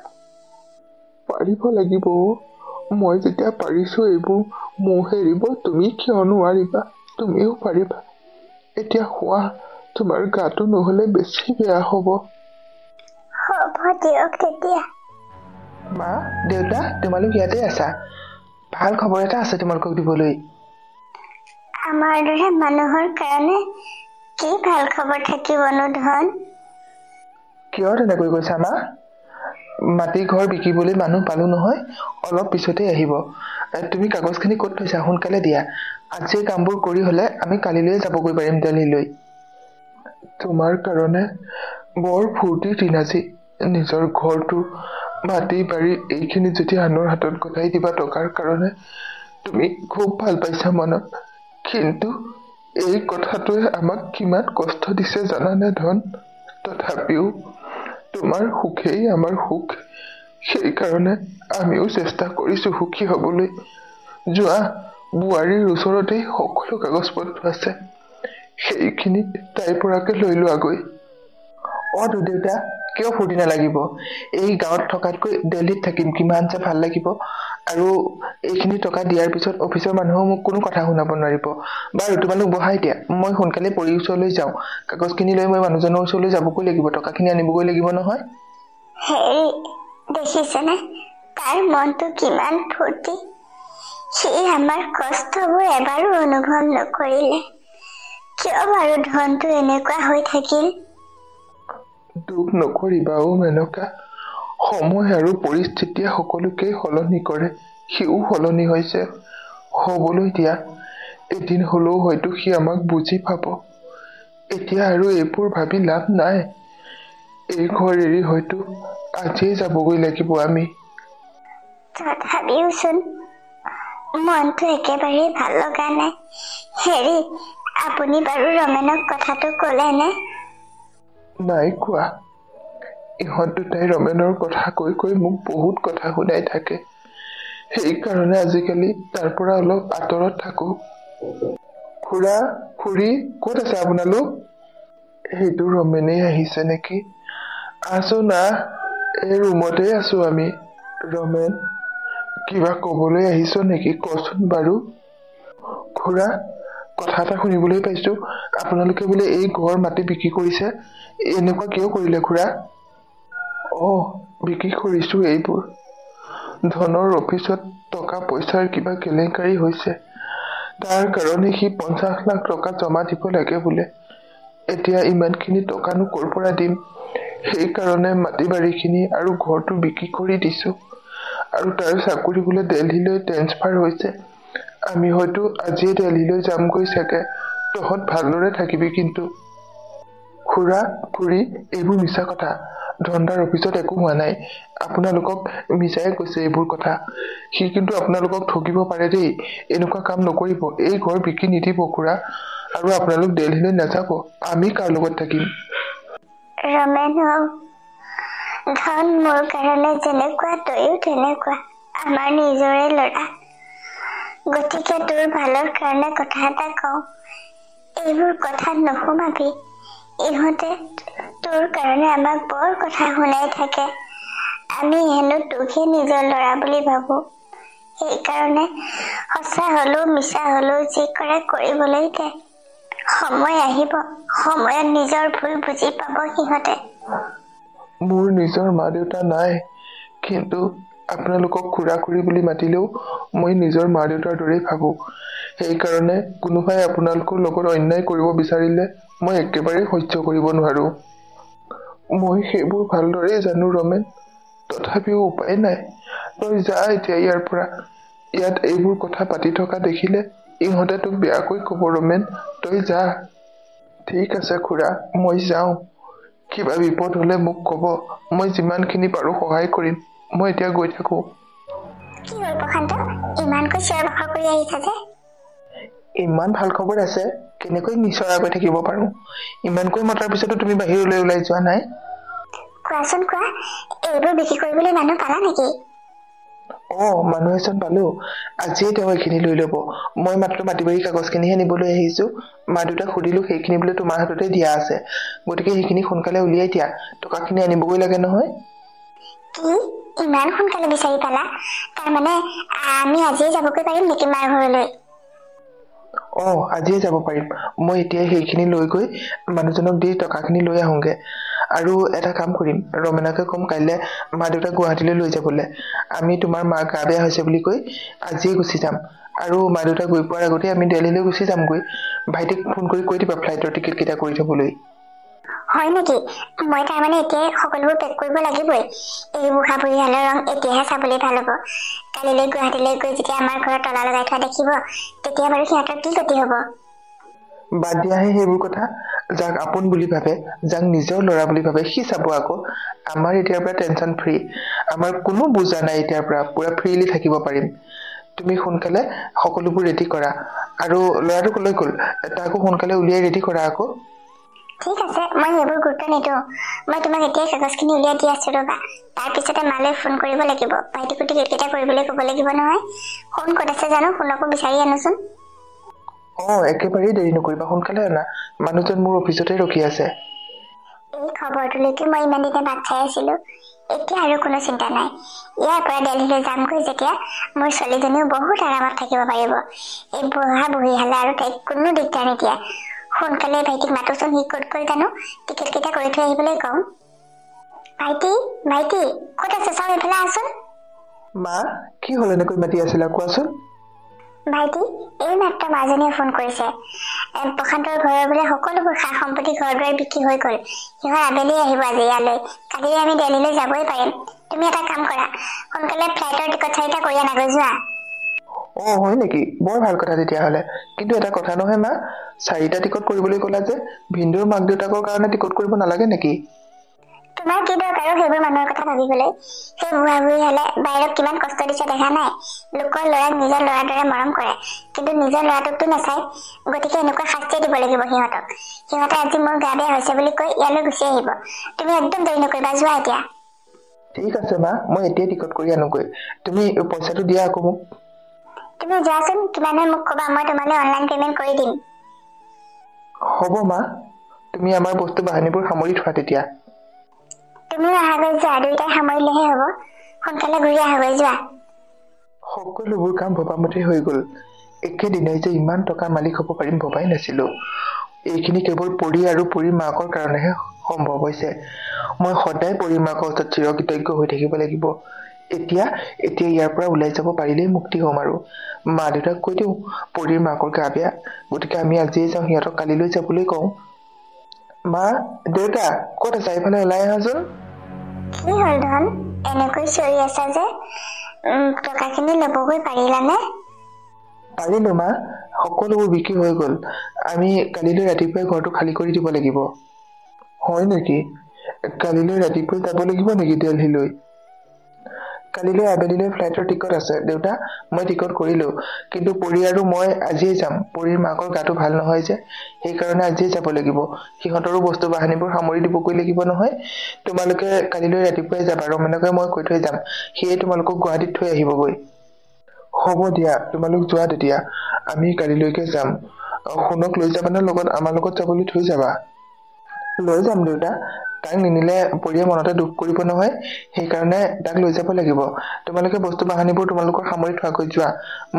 পাৰিব লাগিব। মই যেতিয়া পাৰিছো এইবোৰ মোহ এৰিব, তুমি কিয় নোৱাৰিবা? তুমিও পাৰিবা। এতিয়া শোৱা, তোমাৰ গাটো নহলে বেছি বেয়া হব। হ'ব দিয়ক তেতিয়া। মা, দেউতা, তোমালোক ইয়াতে আছা? ভাল খবৰ এটা আছে তোমালোকক দিবলৈ। আমাৰ দৰে মানুহৰ কাৰণে কি ভাল খবৰ থাকিবনো ধন? কিয় তেনেকৈ কৈছা মা? মাটি ঘৰ বিকিবলৈ মানুহ পালো নহয়, অলপ পিছতে আহিব। তুমি কাগজখিনি ক'ত থৈছা? সোনকালে দিয়া। আজি কামবোৰ কৰি হলে আমি কালিলৈ যাবগৈ পাৰিম দিল্লীলৈ। তোমাৰ কাৰণে বৰ ফূৰ্তিৰ দিন আজি। নিজৰ ঘৰটো, মাটি বাৰী এইখিনি যেতিয়া আনৰ হাতত গতাই দিবা টকাৰ কাৰণে, তুমি খুব ভাল পাইছা মনত। কিন্তু এই কথাটোৱে আমাক কিমান কষ্ট দিছে জানানে ধন? তথাপিও তোমাৰ সুখেই আমাৰ সুখ। সেইকাৰণে আমিও চেষ্টা কৰিছো সুখী হবলৈ। যোৱা, বোৱাৰীৰ ওচৰতেই সকলো কাগজ পত্ৰ আছে, সেইখিনি তাইৰ পৰাকে লৈ লোৱাগৈ। দেউতা, কিয় ফূৰ্তি নালাগিব? এই গাঁৱত থকাতকৈ দিল্লীত থাকিম, কিমান যে ভাল লাগিব। আৰু এইখিনি টকা দিয়াৰ পিছত অফিচৰ মানুহেও মোক কোনো কথা শুনাব নোৱাৰিব। বাৰু তোমালোক বহা এতিয়া, মই সোনকালে পৰীৰ ওচৰলৈ যাওঁ। কাগজখিনি লৈ মই মানুহজনৰ ওচৰলৈ যাবগৈ লাগিব, টকাখিনি আনিবগৈ লাগিব নহয়। হেৰি দেখিছেনে তাৰ মনটো কিমান ফূৰ্তি। সি আমাৰ কষ্টবোৰ এবাৰো অনুভৱ নকৰিলে। কিয় বাৰু ধনটো এনেকুৱা হৈ থাকিল? দুখ নকৰিবা অ মেনকা। সময় আৰু পৰিস্থিতিয়ে সকলোকে সলনি কৰে। সিও সলনি হৈছে, হবলৈ দিয়া। এদিন হলেও হয়তো সি আমাক বুজি পাব। এতিয়া আৰু এইবোৰ ভাবি লাভ নাই। এই ঘৰ এৰি হয়তো আজিয়ে যাবগৈ লাগিব আমি। তথাপিওচোন মনটো একেবাৰে ভাল লগা নাই। হেৰি আপুনি বাৰু ৰমেনক কথাটো ক'লেনে? নাই কোৱা। ইহঁত দুটাই ৰমেনৰ কথা কৈ কৈ মোক বহুত কথা শুনাই থাকে। সেইকাৰণে আজিকালি তাৰ পৰা অলপ আঁতৰত থাকো। খুৰা, খুৰী, ক'ত আছে আপোনালোক? সেইটো ৰমেনেই আহিছে নেকি? আছো না, এই ৰুমতে আছো আমি। ৰমেন, কিবা কবলৈ আহিছ নেকি? কচোন বাৰু। খুৰা, কথা এটা শুনিবলৈ পাইছো, আপোনালোকে বোলে এই ঘৰ মাটি বিক্ৰী কৰিছে। এনেকুৱা কিয় কৰিলে খুৰা? বিক্ৰী কৰিছো এইবোৰ। ধনৰ অফিচত টকা পইচাৰ কিবা কেলেংকাৰী হৈছে। তাৰ কাৰণে সি 50 লাখ টকা জমা দিব লাগে বোলে। এতিয়া ইমানখিনি টকানো ক'ৰ পৰা দিম? সেইকাৰণে মাটি বাৰীখিনি আৰু ঘৰটো বিক্ৰী কৰি দিছো। আৰু তাৰ চাকৰি বোলে দিল্লীলৈ ট্ৰেন্সফাৰ হৈছে। আমি হয়তো আজিয়ে দিল্লীলৈ যামগৈ চাগে। তহঁত ভালদৰে থাকিবি কিন্তু। খুৰা, খুৰী, এইবোৰ মিছা কথা। ধনদাৰ অফিচত একো হোৱা নাই। আপোনালোকক মিছাই কৈছে এইবোৰ কথা। সি কিন্তু আপোনালোকক ঠগিব পাৰে দেই। এনেকুৱা কাম নকৰিব। এই ঘৰ বিক্ৰী নিদিব খুৰা। আৰু আপোনালোক দিল্লীলৈ নাযাব। আমি কাৰ লগত থাকিম? ৰমেন, ধন মোৰ কাৰণে যেনেকুৱা তইও তেনেকুৱা। আমাৰ নিজৰে ল'ৰা। গতিকে তোৰ ভালৰ কাৰণে কথা এটা কওঁ। এইবোৰ কথা নুশুনাবি। ইহঁতে তোৰ কাৰণে আমাক বৰ কথা শুনাই থাকে। আমি হেনো তোকহে নিজৰ ল'ৰা বুলি ভাবো। সেইকাৰণে সঁচা হলেও মিছা হলেও যি কৰে কৰিবলৈ দে। সময় আহিব, সময়ত নিজৰ ভুল বুজি পাব সিহঁতে। মোৰ নিজৰ মা দেউতা নাই, কিন্তু আপোনালোকক খুৰা খুৰী বুলি মাতিলেও মই নিজৰ মা দেউতাৰ দৰেই ভাবো। সেইকাৰণে কোনোবাই আপোনালোকৰ লগত অন্যায় কৰিব বিচাৰিলে মই একেবাৰে সহ্য কৰিব নোৱাৰো। মই সেইবোৰ ভালদৰে জানো ৰমেন। তথাপিও উপায় নাই। তই যা এতিয়া ইয়াৰ পৰা। ইয়াত এইবোৰ কথা পাতি থকা দেখিলে ইহঁতে তোক বেয়াকৈ কব ৰমেন। তই যা। ঠিক আছে খুৰা, মই যাওঁ। কিবা বিপদ হলে মোক কব। মই যিমানখিনি পাৰো সহায় কৰিম। মই এতিয়া গৈ থাকো। কি হ'ল প্ৰশান্ত, ইমানকৈ চিঞৰ বাখৰ কৰি আহিছা যে? ইমান ভাল খবৰ আছে, কেনেকৈ নিচৰাকৈ থাকিব পাৰো? ইমানকৈ মতাৰ পিছতো তুমি বাহিৰলৈ ওলাই যোৱা নাই? কোৱাচোন কোৱা, এইবোৰ বিক্ৰী কৰিবলৈ মানুহ পালা নেকি? মানুহ এজন পালো। আজিয়ে তেওঁ এইখিনি লৈ লব। মই মাত্ৰ মাটি বাৰী কাগজখিনিহে নিবলৈ আহিছো। মা দেউতাক সুধিলো, সেইখিনি বোলে তোমাৰ হাততে দিয়া আছে। গতিকে সেইখিনি সোনকালে উলিয়াই দিয়া, টকাখিনি আনিবগৈ লাগে নহয়। কি ইমান সোনকালে বিচাৰি পালা? তাৰমানে আমি আজিয়ে যাবগৈ পাৰিম নেকি মাৰ ঘৰলৈ? আজিয়ে যাব পাৰিম। মই এতিয়া সেইখিনি লৈ গৈ মানুহজনক দি টকাখিনি লৈ আহোগে। আৰু এটা কাম কৰিম, ৰমেনকে কম কাইলে মা দেউতাক গুৱাহাটীলৈ লৈ যাবলৈ। আমি তোমাৰ মা গা বেয়া হৈছে বুলি কৈ আজিয়ে গুচি যাম। আৰু মা দেউতা গৈ পোৱাৰ আগতে আমি দিল্লীলৈ গুচি যামগৈ। ভাইটিক ফোন কৰি কৈ দিবা ফ্লাইটৰ টিকেট কেইটা কৰি থবলৈ। হয় নেকি? মই তাৰমানে এতিয়াই সকলোবোৰ পেক কৰিব লাগিবই। এই বুঢ়া বুঢ়ীহালৰ ৰং এতিয়াহে চাবলৈ ভাল হব। কালিলৈ গুৱাহাটীলৈ গৈ যেতিয়া আমাৰ ঘৰত তলা লগাই থোৱা দেখিব, তেতিয়া বাৰু সিহঁতৰ কি গতি হব? বাদ দিয়াহে সেইবোৰ কথা। যাক আপোন বুলি ভাবে, যাক নিজৰ ল'ৰা বুলি ভাবে, সি চাব আকৌ। আমাৰ এতিয়াৰ পৰা টেনচন ফ্ৰী। আমাৰ কোনো বুজা নাই এতিয়াৰ পৰা। পুৰা ফ্ৰীলি থাকিব পাৰিম। তুমি সোনকালে সকলোবোৰ ৰেডি কৰা। আৰু ল'ৰাটো কলৈ গল? তাকো সোনকালে উলিয়াই ৰেডি কৰা আকৌ। ঠিক আছে, মই সেইবোৰ গুৰুত্ব নিদিওঁ। মই তোমাক এতিয়াই কাগজখিনি উলিয়াই দি আছো ৰবা। তাৰপিছতে মালৈ ফোন কৰিব লাগিব। ভাইটিকো টিকেট কেইটা কৰিবলৈ কব লাগিব নহয়। ফোন ক'ত আছে জানো, ফোনকো বিচাৰি আনোচোন। একেবাৰেই দেৰি নকৰিবা, সোনকালে আনা। মানুহজন মোৰ অফিচতে ৰখি আছে। এই খবৰটোলৈকে মই ইমান দিনে বাট চাই আছিলো। এতিয়া আৰু কোনো চিন্তা নাই। ইয়াৰ পৰা দিল্লীলৈ যামগৈ যেতিয়া মোৰ ছোৱালীজনীও বহুত আৰামত থাকিব পাৰিব। এই বুঢ়া বুঢ়ীহালে আৰু তাইক কোনো দিগদাৰ নিদিয়ে। সোনকালে ভাইটিক মাতোচোন, সি ক'ত গ'ল জানো, টিকেট কেইটা কৰি থৈ আহিবলৈ কওঁ। ভাইটি ভাইটি ক'ত আছে, চাওঁ এইফালে আছোন। মা কি হ'ল এনেকৈ মাতি আছিলা, কোৱাচোন। ভাইটি এই মাত্ৰ মাজনীয়ে ফোন কৰিছে। প্ৰশান্তৰ ঘৰৰ বোলে সকলোবোৰ সা সম্পত্তি ঘৰ দুৱাৰ বিক্ৰী হৈ গ'ল। সিহঁত আবেলি আহিব আজি ইয়ালৈ। কালি আমি দিল্লীলৈ যাবই পাৰিম। তুমি এটা কাম কৰা, সোনকালে ফ্লাইটৰ টিকট 4টা কৰি আনাগৈ, যোৱা। হয় নেকি, বৰ ভাল কথা তেতিয়াহ'লে। কিন্তু এটা কথা নহয় মা, 4টা টিকট কৰিবলৈ ক'লা যে, ভিনদেউৰ মাক দেউতাকৰ কাৰণে টিকট কৰিব নালাগে নেকি? তোমাৰ কি দৰকাৰ সেইবোৰ মানুহৰ কথা ভাবিবলৈ। সেই বুঢ়া বুঢ়ী হলে বাহিৰত কিমান কষ্ট দিছে দেখা নাই। লোকৰ ল'ৰাক নিজৰ ল'ৰাৰ দৰে মৰম কৰে, কিন্তু নিজৰ ল'ৰাটোকতো নাচায়। গতিকে এনেকুৱা শাস্তি দিব লাগিব সিহঁতক। সিহঁতে আজি মোৰ গা বেয়া হৈছে বুলি কৈ ইয়ালৈ গুচি আহিব। তুমি একদম দেৰি নকৰিবা, যোৱা এতিয়া। ঠিক আছে মা, মই এতিয়াই টিকট কৰি আনোগৈ। তুমি পইচাটো দিয়া আকৌ মোক। তুমি যোৱাচোন, কিমান হয় মোক ক'বা, মই তোমালৈ অনলাইন পেমেণ্ট কৰি দিম। হ'ব মা, তুমি আমাৰ বস্তু বাহানিবোৰ সামৰি থোৱা তেতিয়া। তুমিও আহাগৈ, যোৱা। দুয়োটাই সামৰিলেহে হ'ব। সোনকালে ঘূৰি আহাগৈ, যোৱা। সকলোবোৰ কাম ভবামতে হৈ গ'ল। একেদিনাই যে ইমান টকাৰ মালিক হ'ব পাৰিম ভবাই নাছিলো। এইখিনি কেৱল পৰী আৰু পৰীৰ মাকৰ কাৰণেহে সম্ভৱ হৈছে। মই সদায় পৰীৰ মাকৰ ওচৰত চিৰকৃতজ্ঞ হৈ থাকিব লাগিব। এতিয়া ইয়াৰ পৰা ওলাই যাব পাৰিলেই মুক্তি হ'ম। আৰু মা দেউতাক কৈ দিওঁ পৰীৰ মাকৰ গা বেয়া, গতিকে আমি আজিয়ে যাওঁ, সিহঁতক কালিলৈ যাবলৈ কওঁ। মা দেউতা ক'ত আছা, এইফালে ওলাই আহাচোন। কি হ'ল ধন, এনেকৈ চিঞৰি আছা যে? টকাখিনি ল'বগৈ পাৰিলানে? পাৰিলো মা, সকলোবোৰ বিক্ৰী হৈ গ'ল। আমি কালিলৈ ৰাতিপুৱাই ঘৰটো খালী কৰি দিব লাগিব। হয় নেকি, কালিলৈ ৰাতিপুৱাই যাব লাগিব নেকি দিল্লীলৈ? কালিলৈ আবেলিলৈ ফ্লাইটৰ টিকট আছে দেউতা, মই টিকট কৰিলো। কিন্তু পৰী আৰু মই আজিয়ে যাম। পৰীৰ মাকৰ গাটো ভাল নহয় যে, সেইকাৰণে আজিয়ে যাব লাগিব। সিহঁতৰো বস্তু বাহানিবোৰ সামৰি দিবগৈ লাগিব নহয়। তোমালোকে কালিলৈ ৰাতিপুৱাই যাবা, ৰমেনকে মই কৈ থৈ যাম, সিয়ে তোমালোকক গুৱাহাটীত থৈ আহিবগৈ। হ'ব দিয়া, তোমালোক যোৱা তেতিয়া, আমি কালিলৈকে যাম। শুনক লৈ যাবানে লগত, আমাৰ লগত যাবলৈ থৈ যাবা? লৈ যাম দেউতা, তাক নিনিলে পৰীয়ে মনতে দুখ কৰিব নহয়, সেইকাৰণে তাক লৈ যাব লাগিব। তোমালোকে বস্তু বাহানিবোৰ তোমালোকৰ সামৰি থোৱাকৈ যোৱা।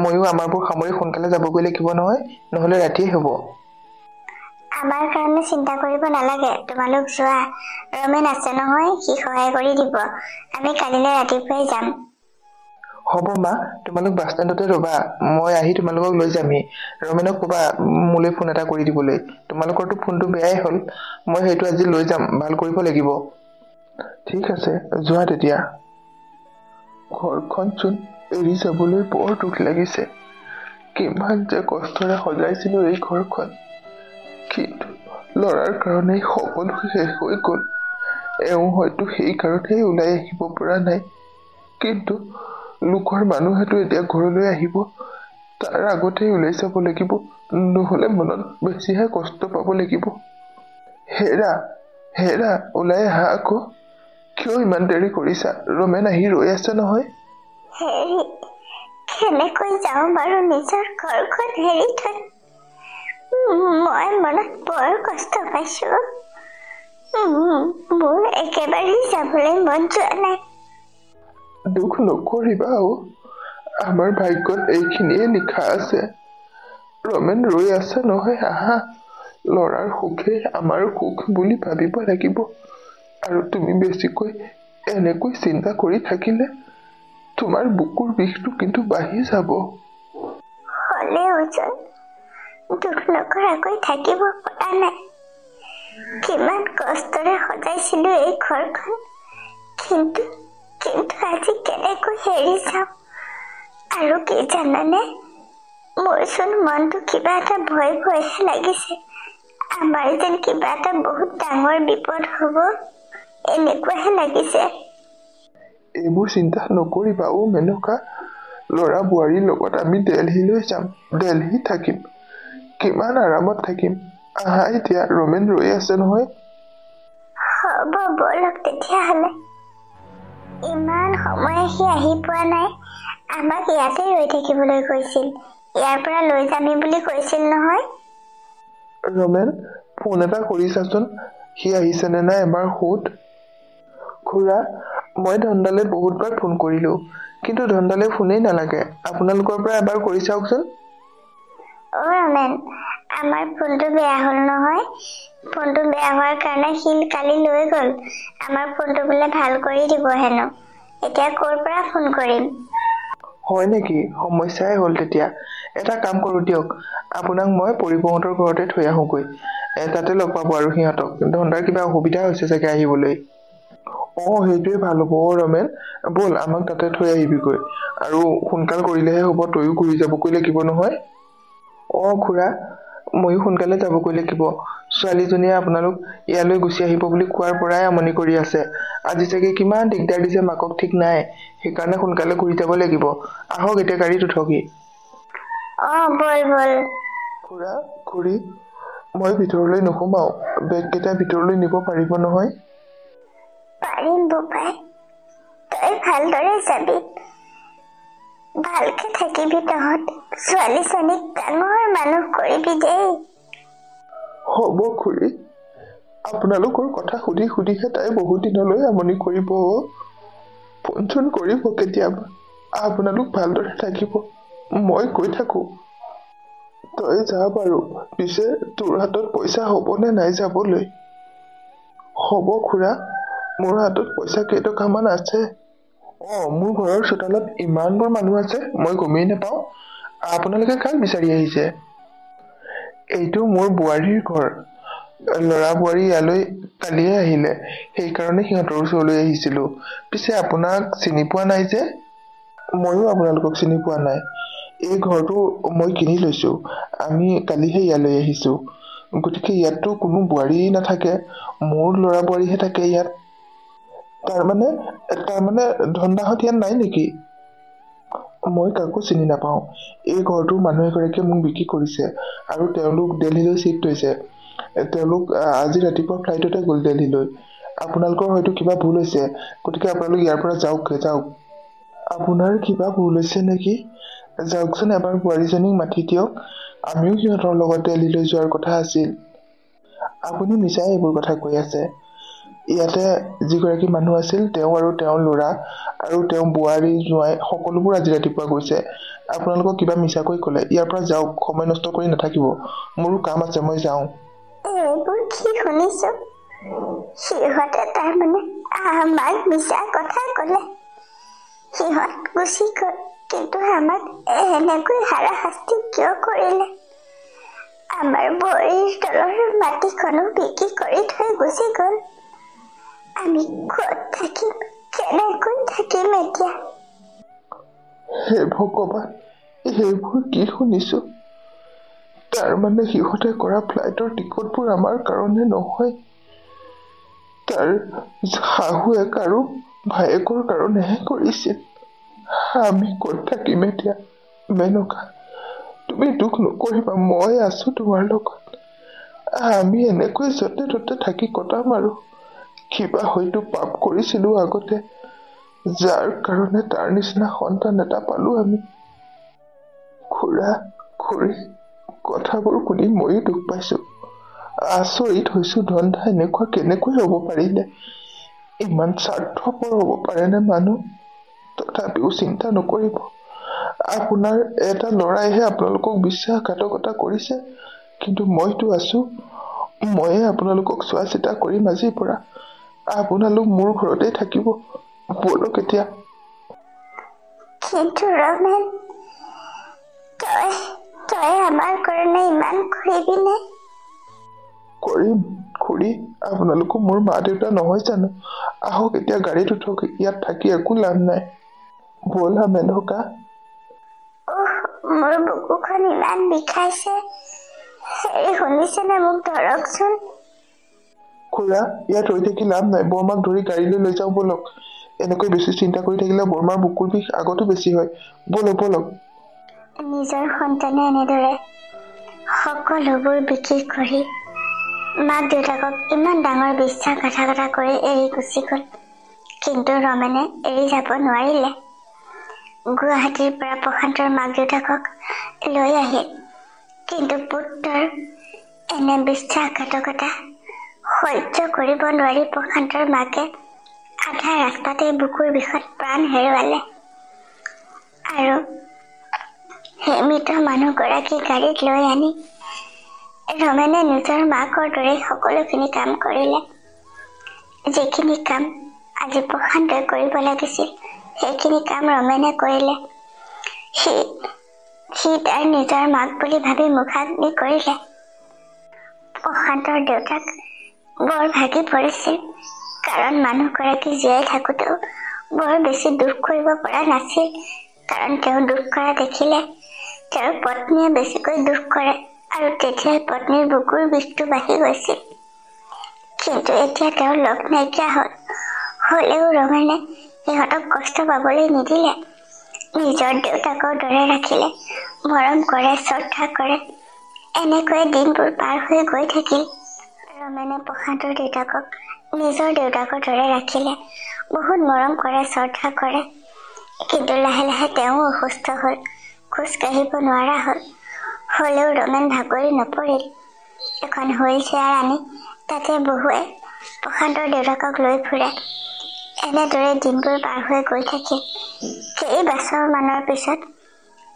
ময়ো আমাৰবোৰ সামৰি সোনকালে যাবগৈ লাগিব নহয়, নহলে ৰাতিয়ে হ'ব। আমাৰ কাৰণে চিন্তা কৰিব নালাগে, তোমালোক যোৱা। ৰমেন আছে নহয়, সি সহায় কৰি দিব। আমি কালিলৈ ৰাতিপুৱাই যাম। হ'ব মা, তোমালোক বাছ ষ্টেণ্ডতে ৰবা, মই আহি তোমালোকক লৈ যামহি। ৰমেনক ক'বা মোলৈ ফোন এটা কৰি দিবলৈ। তোমালোকৰতো ফোনটো বেয়াই হ'ল, মই সেইটো আজি লৈ যাম, ভাল কৰিব লাগিব। ঠিক আছে, যোৱা তেতিয়া। ঘৰখন চোন এৰি যাবলৈ বৰ দুখ লাগিছে। কিমান যে কষ্টৰে সজাইছিলো এই ঘৰখন, কিন্তু ল'ৰাৰ কাৰণে সকলো শেষ হৈ গ'ল। এওঁ হয়তো সেই কাৰণেই ওলাই আহিব পৰা নাই। কিন্তু লোকৰ মানুহেতো এতিয়া ঘৰলৈ আহিব, তাৰ আগতেই ওলাই যাব লাগিব, নহলে মনত বেছিহে কষ্ট পাব লাগিব। হেৰা ওলাই আহা আকৌ। কিয় ইমান দেৰি কৰিছা, ৰমেন আহি ৰৈ আছে নহয়। হেৰি, কেনেকৈ যাওঁ বাৰু নিজৰ ঘৰখন হেৰি থৈ? মই মনত বৰ কষ্ট পাইছো। মোৰ একেবাৰে যাবলৈ মন যোৱা নাই। দুখ নকৰিবা অ, আমাৰ ভাগ্যত এইখিনিয়ে লিখা আছে। ৰমেন ৰৈ আছে নহয়, আহা। ল'ৰাৰ সুখে আমাৰ সুখ বুলি ভাবিব লাগিব। আৰু তুমি বেছিকৈ এনেকৈ চিন্তা কৰি থাকিলে তোমাৰ বুকুৰ বিষটো কিন্তু বাঢ়ি যাব। হলেও যেন দুখ নকৰাকৈ থাকিব পৰা নাই। কিমান কষ্টৰে সজাইছিলো এই ঘৰখন, কিন্তু আজি কেনেকৈ হেৰি যাম। আৰু কি জানানে, মোৰচোন মনটো কিবা এটা ভয়হে লাগিছে। আমাৰ যেন কিবা এটা বহুত ডাঙৰ বিপদ হব, এনেকুৱাহে লাগিছে। এইবোৰ চিন্তা নকৰিবা অ মেনকা। ল'ৰা বোৱাৰীৰ লগত আমি দিল্লীলৈ যাম, দিল্লীত থাকিম, কিমান আৰামত থাকিম। আহা এতিয়া, ৰমেন ৰৈ আছে নহয়। হ'ব বলক তেতিয়াহলে। ইমান সময় সি আহি পোৱা নাই, আমাক ইয়াতে ৰৈ থাকিবলৈ কৈছিল। ইয়াৰ পৰা লৈ যামি বুলি কৈছিল নহয়। ৰমেন, ফোন এটা কৰিছাচোন, সি আহিছেনে নাই এবাৰ সোধ। খুৰা, মই ধনদালে বহুতবাৰ ফোন কৰিলো, কিন্তু ধনদালে ফোনেই নালাগে। আপোনালোকৰ পৰা এবাৰ কৰি চাওকচোন। ৰমেন, আমাৰ ফোনটো বেয়া হ'ল নহয়। ফোনটো বেয়া হোৱাৰ কাৰণে সি কালি লৈ গ'ল। আমাৰ ফোনটো বোলে ভাল কৰি দিব হেনো। এতিয়া ক'ৰ পৰা ফোন কৰিম? হয় নেকি? সমস্যাই হ'ল তেতিয়া। এটা কাম কৰো দিয়ক, আপোনাক মই পৰিবহঁতৰ ঘৰতে থৈ আহোগৈ। তাতে লগ পাব আৰু সিহঁতক। ধনদাৰ কিবা অসুবিধা হৈছে চাগে আহিবলৈ। সেইটোৱে ভাল হ'ব ৰমেন। ব'ল আমাক তাতে থৈ আহিবিগৈ। আৰু সোনকাল কৰিলেহে হ'ব, তয়ো ঘূৰি যাবগৈ লাগিব নহয়। খুৰা, ময়ো সোনকালে যাবগৈ লাগিব। ছোৱালীজনীয়ে আপোনালোক ইয়ালৈ গুচি আহিব বুলি কোৱাৰ পৰাই আমনি কৰি আছে। আজি চাগে কিমান দিগদাৰ দিছে মাকক ঠিক নাই। সেইকাৰণে সোনকালে ঘূৰি যাব লাগিব। আহক এতিয়া গাড়ীত উঠকহি। বল বল। খুৰা, খুৰী, মই ভিতৰলৈ নোসোমাও। বেগকেইটা ভিতৰলৈ নিব পাৰিব নহয়? পাৰিম বোপাই, তই ভালদৰে যাবি। ভালকে থাকিবি তহঁত। ছোৱালীজনীক ডাঙৰ মানুহ কৰিবি দেই। হ'ব খুৰী, আপোনালোকৰ কথা সুধি সুধিহে তাই বহুত দিনলৈ আমনি কৰিব। ফোন চোন কৰিব কেতিয়াবা। আপোনালোক ভালদৰে থাকিব, মই কৈ থাকো। তই যা বাৰু। পিছে তোৰ হাতত পইচা হ'বনে নাই যাবলৈ? হ'ব খুৰা, মোৰ হাতত পইচা কেইটকামান আছে। মোৰ ঘৰৰ চোতালত ইমানবোৰ মানুহ আছে, মই গমেই নাপাওঁ। আপোনালোকে কাক বিচাৰি আহিছে? এইটো মোৰ বোৱাৰীৰ ঘৰ। ল'ৰা বোৱাৰী ইয়ালৈ কালিয়ে আহিলে, সেইকাৰণে সিহঁতৰ ওচৰলৈ আহিছিলো। পিছে আপোনাক চিনি পোৱা নাই যে? ময়ো আপোনালোকক চিনি পোৱা নাই। এই ঘৰটো মই কিনি লৈছো। আমি কালিহে ইয়ালৈ আহিছো। গতিকে ইয়াততো কোনো বোৱাৰী নাথাকে, মোৰ ল'ৰা বোৱাৰীহে থাকে ইয়াত। তাৰমানে ধনদাহঁত ইয়াত নাই নেকি? মই কাকো চিনি নাপাওঁ। এই ঘৰটো মানুহ এগৰাকীয়ে মোক বিক্ৰী কৰিছে, আৰু তেওঁলোক দিল্লীলৈ শ্বিফ্ট হৈছে। তেওঁলোক আজি ৰাতিপুৱা ফ্লাইটতে গ'ল দিল্লীলৈ। আপোনালোকৰ হয়তো কিবা ভুল হৈছে, গতিকে আপোনালোক ইয়াৰ পৰা যাওক। আপোনাৰ কিবা ভুল হৈছে নেকি? যাওকচোন এবাৰ বোৱাৰীজনীক মাতি দিয়ক। আমিও সিহঁতৰ লগত দিল্লীলৈ যোৱাৰ কথা আছিল। আপুনি মিছাই এইবোৰ কথা কৈ আছে। ইয়াতে যিগৰাকী মানুহ আছিল, তেওঁ আৰু তেওঁৰ ল'ৰা আৰু তেওঁ বোৱাৰী জোঁৱাই সকলোবোৰ আজি ৰাতিপুৱা গৈছে। আপোনালোকক কিবা মিছাকৈ ক'লে। ইয়াৰ পৰা যাওক, সময় নষ্ট কৰি নাথাকিব। মোৰো কাম আছে, মই যাওঁ। এইবোৰ কি শুনিছো? সিহঁতে তাৰমানে আমাক মিছা কথা ক'লে। সিহঁত গুচি গ'ল, কিন্তু আমাক এনেকৈ হাৰাশাস্তি কিয় কৰিলে? আমাৰ ভৰিৰ তলৰ মাটিখনো বিক্ৰী কৰি থৈ গুচি গ'ল। আমি ক'ত থাকিম, কেনেকৈ থাকিম এতিয়া? হে ভগৱান, সেইবোৰ কি শুনিছো? তাৰমানে সিহঁতে কৰা ফ্লাইটৰ টিকটবোৰ আমাৰ কাৰণে নহয়, তাৰ শাহুৱেক আৰু ভায়েকৰ কাৰণেহে কৰিছিল। আমি ক'ত থাকিম এতিয়া? মেনকা, তুমি দুখ নকৰিবা, মই আছো তোমাৰ লগত। আমি এনেকৈ য'তে ত'তে থাকি কটাম আৰু। কিবা হয়তো পাপ কৰিছিলো আগতে, যাৰ কাৰণে তাৰ নিচিনা সন্তান এটা পালো আমি। খুৰা, খুৰী, কথাবোৰ শুনি ময়ো দুখ পাইছো। আচৰিত হৈছো, ধনদা এনেকুৱা কেনেকৈ হ'ব পাৰিলে? ইমান স্বাৰ্থপৰ হ'ব পাৰেনে মানুহ? তথাপিও চিন্তা নকৰিব। আপোনাৰ এটা ল'ৰাইহে আপোনালোকক বিশ্বাসঘাতকতা কৰিছে, কিন্তু মইতো আছো। ময়ে আপোনালোকক চোৱা চিতা কৰিম আজিৰ পৰা। আপোনালোক মোৰ ঘৰতে থাকিব। বলক এতিয়া। কিন্তু ৰমেন, তই আমাৰ কাৰণে ইমান কৰিবিনে? কৰিম খুৰী, আপোনালোকো মোৰ মা দেউতা নহয় জানো? আহক এতিয়া গাড়ীত উঠক, ইয়াত থাকি একো লাভ নাই। ব'লা মেনকা। মোৰ বুকুখন ইমান বিষাইছে। হেৰি শুনিছেনে, মোক ধৰকচোন। খুৰা, ইয়াত ৰৈ থাকি লাভ নাই। বৰমাক ধৰি গাড়ীলৈ লৈ যাওঁ বলক। এনেকৈ বেছি চিন্তা কৰি থাকিলে বৰমাৰ বুকুৰ বিষ আগতো বেছি হয়। বলক বলক। নিজৰ সন্তানে এনেদৰে সকলোবোৰ বিক্ৰী কৰি মাক দেউতাকক ইমান ডাঙৰ বিশ্বাসঘাতকতা কৰি এৰি গুচি গ'ল। কিন্তু ৰমেনে এৰি যাব নোৱাৰিলে। গুৱাহাটীৰ পৰা প্ৰশান্তৰ মাক দেউতাকক লৈ আহিল, কিন্তু পুত্ৰৰ এনে বিশ্বাসঘাতকতা সহ্য কৰিব নোৱাৰি প্ৰশান্তৰ মাকে আধা ৰাস্তাতে বুকুৰ বিষত প্ৰাণ হেৰুৱালে আৰু সেই মৃত মানুহগৰাকী গাড়ীত লৈ আনি ৰমেনে নিজৰ মাকৰ দৰে সকলোখিনি কাম কৰিলে। যিখিনি কাম আজি প্ৰশান্তই কৰিব লাগিছিল সেইখিনি কাম ৰমেনে কৰিলে। সি তাৰ নিজৰ মাক বুলি ভাবি মুখাগ্নি কৰিলে। প্ৰশান্তৰ দেউতাক বৰ ভাগি পৰিছিল, কাৰণ মানুহগৰাকী জীয়াই থাকোঁতেও বৰ বেছি দুখ কৰিব পৰা নাছিল, কাৰণ তেওঁ দুখ কৰা দেখিলে তেওঁৰ পত্নীয়ে বেছিকৈ দুখ কৰে আৰু তেতিয়াই পত্নীৰ বুকুৰ বিষটো বাঢ়ি গৈছিল। কিন্তু এতিয়া তেওঁৰ লগ নাইকিয়া হলেও ৰমেনে সিহঁতক কষ্ট পাবলৈ নিদিলে। নিজৰ দেউতাকৰ দৰে ৰাখিলে, মৰম কৰে, শ্ৰদ্ধা কৰে। এনেকৈয়ে দিনবোৰ পাৰ হৈ গৈ থাকিল। ৰমেনে প্ৰশান্তৰ দেউতাকক নিজৰ দেউতাকৰ দৰে ৰাখিলে, বহুত মৰম কৰে, শ্ৰদ্ধা কৰে। কিন্তু লাহে লাহে তেওঁ অসুস্থ হ'ল, খোজ কাঢ়িব নোৱাৰা হলেও ৰমেন ভাগৰি নপৰিল। এখন হুইল চেয়াৰ আনি তাতে বহুৱাই প্ৰশান্তৰ দেউতাকক লৈ ফুৰে। এনেদৰে দিনবোৰ পাৰ হৈ গৈ থাকিল। কেইবছৰমানৰ পিছত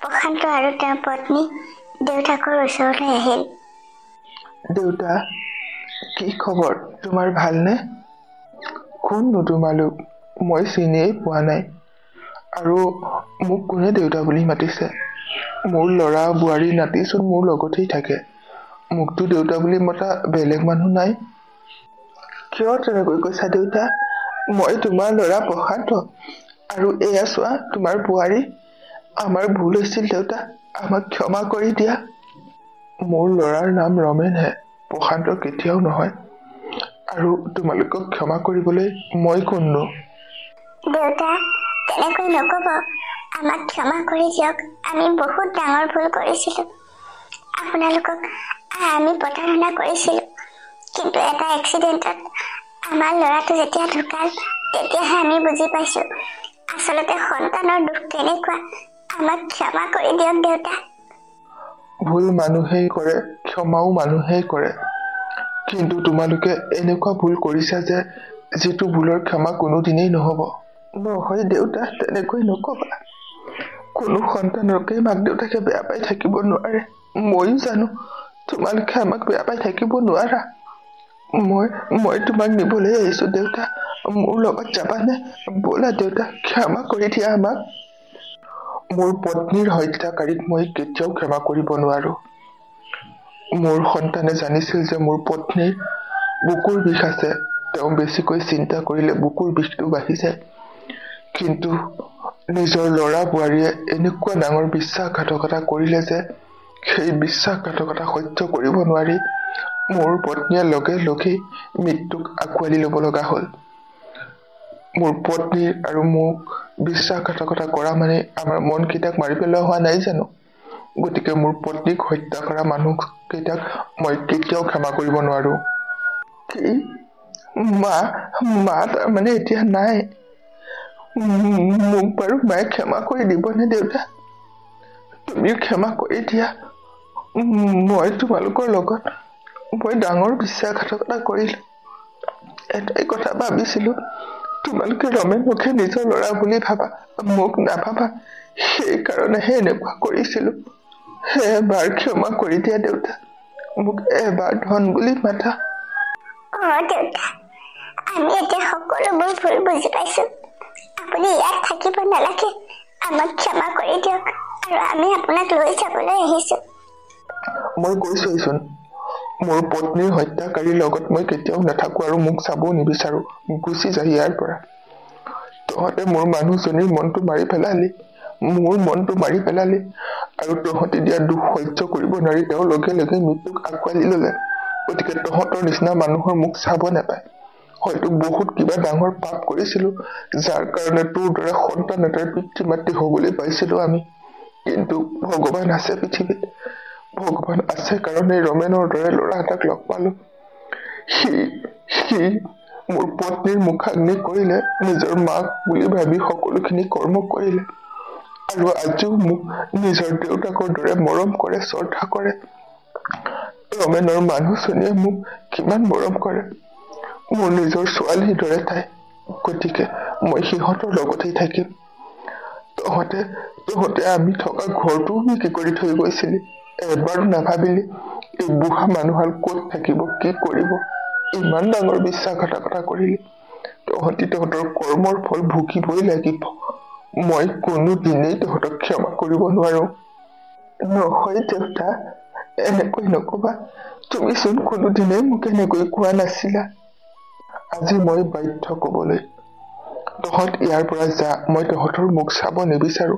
প্ৰশান্ত আৰু তেওঁৰ পত্নী দেউতাকৰ ওচৰলৈ আহিল। দেউতা, কি খবৰ? তোমাৰ ভালনে? কোননো তোমালোক? মই চিনিয়েই পোৱা নাই। আৰু মোক কোনে দেউতা বুলি মাতিছে? মোৰ ল'ৰা বোৱাৰী নাতিচোন মোৰ লগতেই থাকে। মোকতো দেউতা বুলি মতা বেলেগ মানুহ নাই। কিয় তেনেকৈ কৈছা দেউতা? মই তোমাৰ ল'ৰা প্ৰশান্ত, আৰু এয়া চোৱা তোমাৰ বোৱাৰী। আমাৰ ভুল হৈছিল দেউতা, আমাক ক্ষমা কৰি দিয়া। মোৰ ল'ৰাৰ নাম ৰমেনহে, প্ৰশান্ত কেতিয়াও নহয়। আৰু তোমালোকক ক্ষমা কৰিবলৈ মই কোননো? দেউতা, তেনেকৈ নকব। আমাক ক্ষমা কৰি দিয়ক, আমি বহুত ডাঙৰ ভুল কৰিছিলো। আপোনালোকক আমি প্ৰতাৰণা কৰিছিলো, কিন্তু এটা এক্সিডেণ্টত আমাৰ ল'ৰাটো যেতিয়া ঢুকাল তেতিয়াহে আমি বুজি পাইছো আচলতে সন্তানৰ দুখ কেনেকুৱা। আমাক ক্ষমা কৰি দিয়ক দেউতা। ভুল মানুহেই কৰে, ক্ষমাও মানুহেই কৰে। কিন্তু তোমালোকে এনেকুৱা ভুল কৰিছা যে যিটো ভুলৰ ক্ষমা কোনোদিনেই নহব। নহয় দেউতা, তেনেকৈ নকবা। কোনো সন্তানকে মাক দেউতাকে বেয়া পাই থাকিব নোৱাৰে। ময়ো জানো তোমালোকে আমাক বেয়া পাই থাকিব নোৱাৰা। মই তোমাক নিবলৈ আহিছো দেউতা, মোৰ লগত যাবানে? ব'লা দেউতা, ক্ষমা কৰি দিয়া আমাক। মোৰ পত্নীৰ হত্যাকাৰীক মই কেতিয়াও ক্ষমা কৰিব নোৱাৰো। মোৰ সন্তানে জানিছিল যে মোৰ পত্নীৰ বুকুৰ বিষ আছে। তেওঁ বেছিকৈ চিন্তা কৰিলে বুকুৰ বিষটো বাঢ়ি যায়। কিন্তু নিজৰ ল'ৰা বোৱাৰীয়ে এনেকুৱা ডাঙৰ বিশ্বাসঘাতকতা কৰিলে যে সেই বিশ্বাসঘাতকতা সহ্য কৰিব নোৱাৰি মোৰ পত্নীয়ে লগে লগেই মৃত্যুক আঁকোৱালি ল'ব লগা হ'ল। মোৰ পত্নীৰ আৰু মোক বিশ্বাসঘাতকতা কৰা মানে আমাৰ মনকেইটাক মাৰি পেলোৱা হোৱা নাই জানো? গতিকে মোৰ পত্নীক হত্যা কৰা মানুহকেইটাক মই কেতিয়াও ক্ষমা কৰিব নোৱাৰো। কি? মা তাৰমানে এতিয়া নাই? মোক বাৰু মায়ে ক্ষমা কৰি দিবনে দেউতা? তুমিও ক্ষমা কৰি দিয়া। মই তোমালোকৰ লগত ডাঙৰ বিশ্বাসঘাতকতা কৰিলো। এটাই কথা ভাবিছিলো, তোমালোকে ৰমেনকহে নিজৰ ল'ৰা বুলি ভাবা, মোক নাভাবা। সেইকাৰণেহে এনেকুৱা কৰিছিলো। এবাৰ ক্ষমা কৰি দিয়া দেউতা, মোক এবাৰ ধন বুলি মাতা। দেউতা, আমি এতিয়া সকলোবোৰ ভুল বুজি পাইছো। আপুনি ইয়াত থাকিব নালাগে, আমাক ক্ষমা কৰি দিয়ক আৰু আমি আপোনাক লৈ যাবলৈ আহিছো। মই কৈছোৱেইচোন, মোৰ পত্নীৰ হত্যাকাৰীৰ লগত মই কেতিয়াও নাথাকো আৰু মোক চাবও নিবিচাৰো। গুচি যায় ইয়াৰ পৰা। তহঁতে মোৰ মানুহজনীৰ মনটো মাৰি পেলালি, মোৰ মনটো মাৰি পেলালি, আৰু তহঁতে দিয়া দুখ সহ্য কৰিব নোৱাৰি তেওঁ লগে লগে মৃত্যুক আঁকোৱালি ললে। গতিকে তহঁতৰ নিচিনা মানুহৰ মুখ চাব নাপায়। হয়তো বহুত কিবা ডাঙৰ পাপ কৰিছিলো, যাৰ কাৰণে তোৰ দৰে সন্তান এটাৰ পিতৃ মাতৃ হবলৈ পাইছিলো আমি। কিন্তু ভগৱান আছে পৃথিৱীত। ভগৱান আছে কাৰণে ৰমেনৰ দৰে ল'ৰা এটাক লগ পালো। সি মোৰ পত্নীৰ মুখাগ্নি কৰিলে, নিজৰ মাক বুলি ভাবি সকলোখিনি কৰ্ম কৰিলে, আৰু আজিও মোক নিজৰ দেউতাকৰ দৰে মৰম কৰে, শ্ৰদ্ধা কৰে। ৰমেনৰ মানুহজনীয়ে মোক কিমান মৰম কৰে। মোৰ নিজৰ ছোৱালীৰ দৰে তাই, গতিকে মই সিহঁতৰ লগতেই থাকিম। তহঁতে আমি থকা ঘৰটোও বিক্ৰী কৰি থৈ গৈছিলি, এবাৰো নাভাবিলি এই বুঢ়া মানুহহাল ক'ত থাকিব, কি কৰিব, ইমান ডাঙৰ বিশ্বাসঘাতকতা কৰিলি। তহঁতৰ কৰ্মৰ ফল ভুগিবই লাগিব। মই কোনোদিনেই তহঁতক ক্ষমা কৰিব নোৱাৰো। নহয় দেউতা, এনেকৈ নকবা। তুমিচোন কোনোদিনেই মোক এনেকৈ কোৱা নাছিলা। আজি মই বাধ্য কবলৈ। তহঁত ইয়াৰ পৰা যা, মই তহঁতৰ মুখ চাব নিবিচাৰো।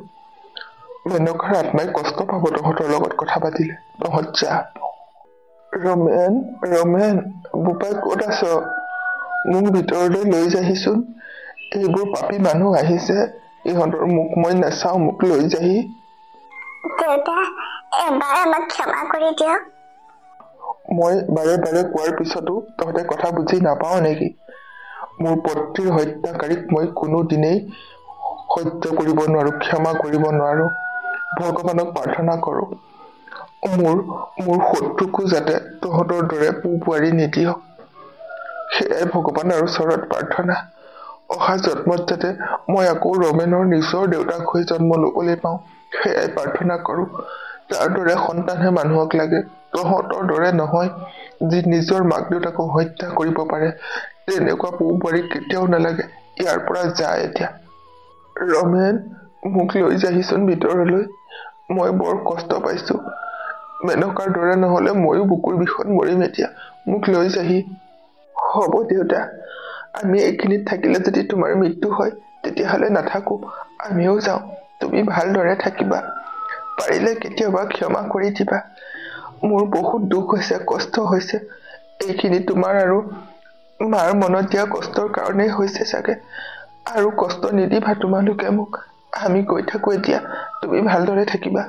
মেনকাৰ আত্মাই কষ্ট পাব তহঁতৰ লগত কথা পাতিলে। তহঁত যা। ৰমেন, বোপাই ক'ত আছ? মোক ভিতৰলৈ লৈ যাহিচোন। এইবোৰ পাপী মানুহ আহিছে, ইহঁতৰ মুখ মই নাচাওঁ, মোক লৈ যাহি। দেউতা, এবাৰ আমাক ক্ষমা কৰি দিয়ক। মই বাৰে বাৰে কোৱাৰ পিছতো তহঁতে কথা বুজি নাপাও নেকি? মোৰ পত্নীৰ হত্যাকাৰীক মই কোনোদিনেই সহ্য কৰিব নোৱাৰো, ক্ষমা কৰিব নোৱাৰো। ভগৱানক প্ৰাৰ্থনা কৰো মোৰ শত্ৰুকো যাতে তহঁতৰ দৰে পোৱাৰি নিদিয়ক। সেয়াই ভগৱানৰ ওচৰত প্ৰাৰ্থনা। অহা জন্মত যাতে মই আকৌ ৰমেনৰ নিজৰ দেউতাক হৈ জন্ম লবলৈ পাওঁ, সেয়াই প্ৰাৰ্থনা কৰো। তাৰ দৰে সন্তানহে মানুহক লাগে, তহঁতৰ দৰে নহয় যি নিজৰ মাক দেউতাকক হত্যা কৰিব পাৰে। তেনেকুৱা পোৱাৰী কেতিয়াও নালাগে। ইয়াৰ পৰা যা এতিয়া। ৰমেন, মোক লৈ যাহিচোন ভিতৰলৈ। মই বৰ কষ্ট পাইছো। মেনকাৰ দৰে নহলে ময়ো বুকুৰ বিষত মৰিম এতিয়া। মোক লৈ যাহি। হ'ব দেউতা, আমি এইখিনিত থাকিলে যদি তোমাৰ মৃত্যু হয়, তেতিয়াহলে নাথাকো, আমিও যাওঁ। তুমি ভালদৰে থাকিবা। পাৰিলে কেতিয়াবা ক্ষমা কৰি দিবা। মোৰ বহুত দুখ হৈছে, কষ্ট হৈছে। এইখিনি তোমাৰ আৰু মাৰ মনত দিয়া কষ্টৰ কাৰণেই হৈছে চাগে। আৰু কষ্ট নিদিবা তোমালোকে মোক। আমি গৈ থাকো এতিয়া, তুমি ভালদৰে থাকিবা।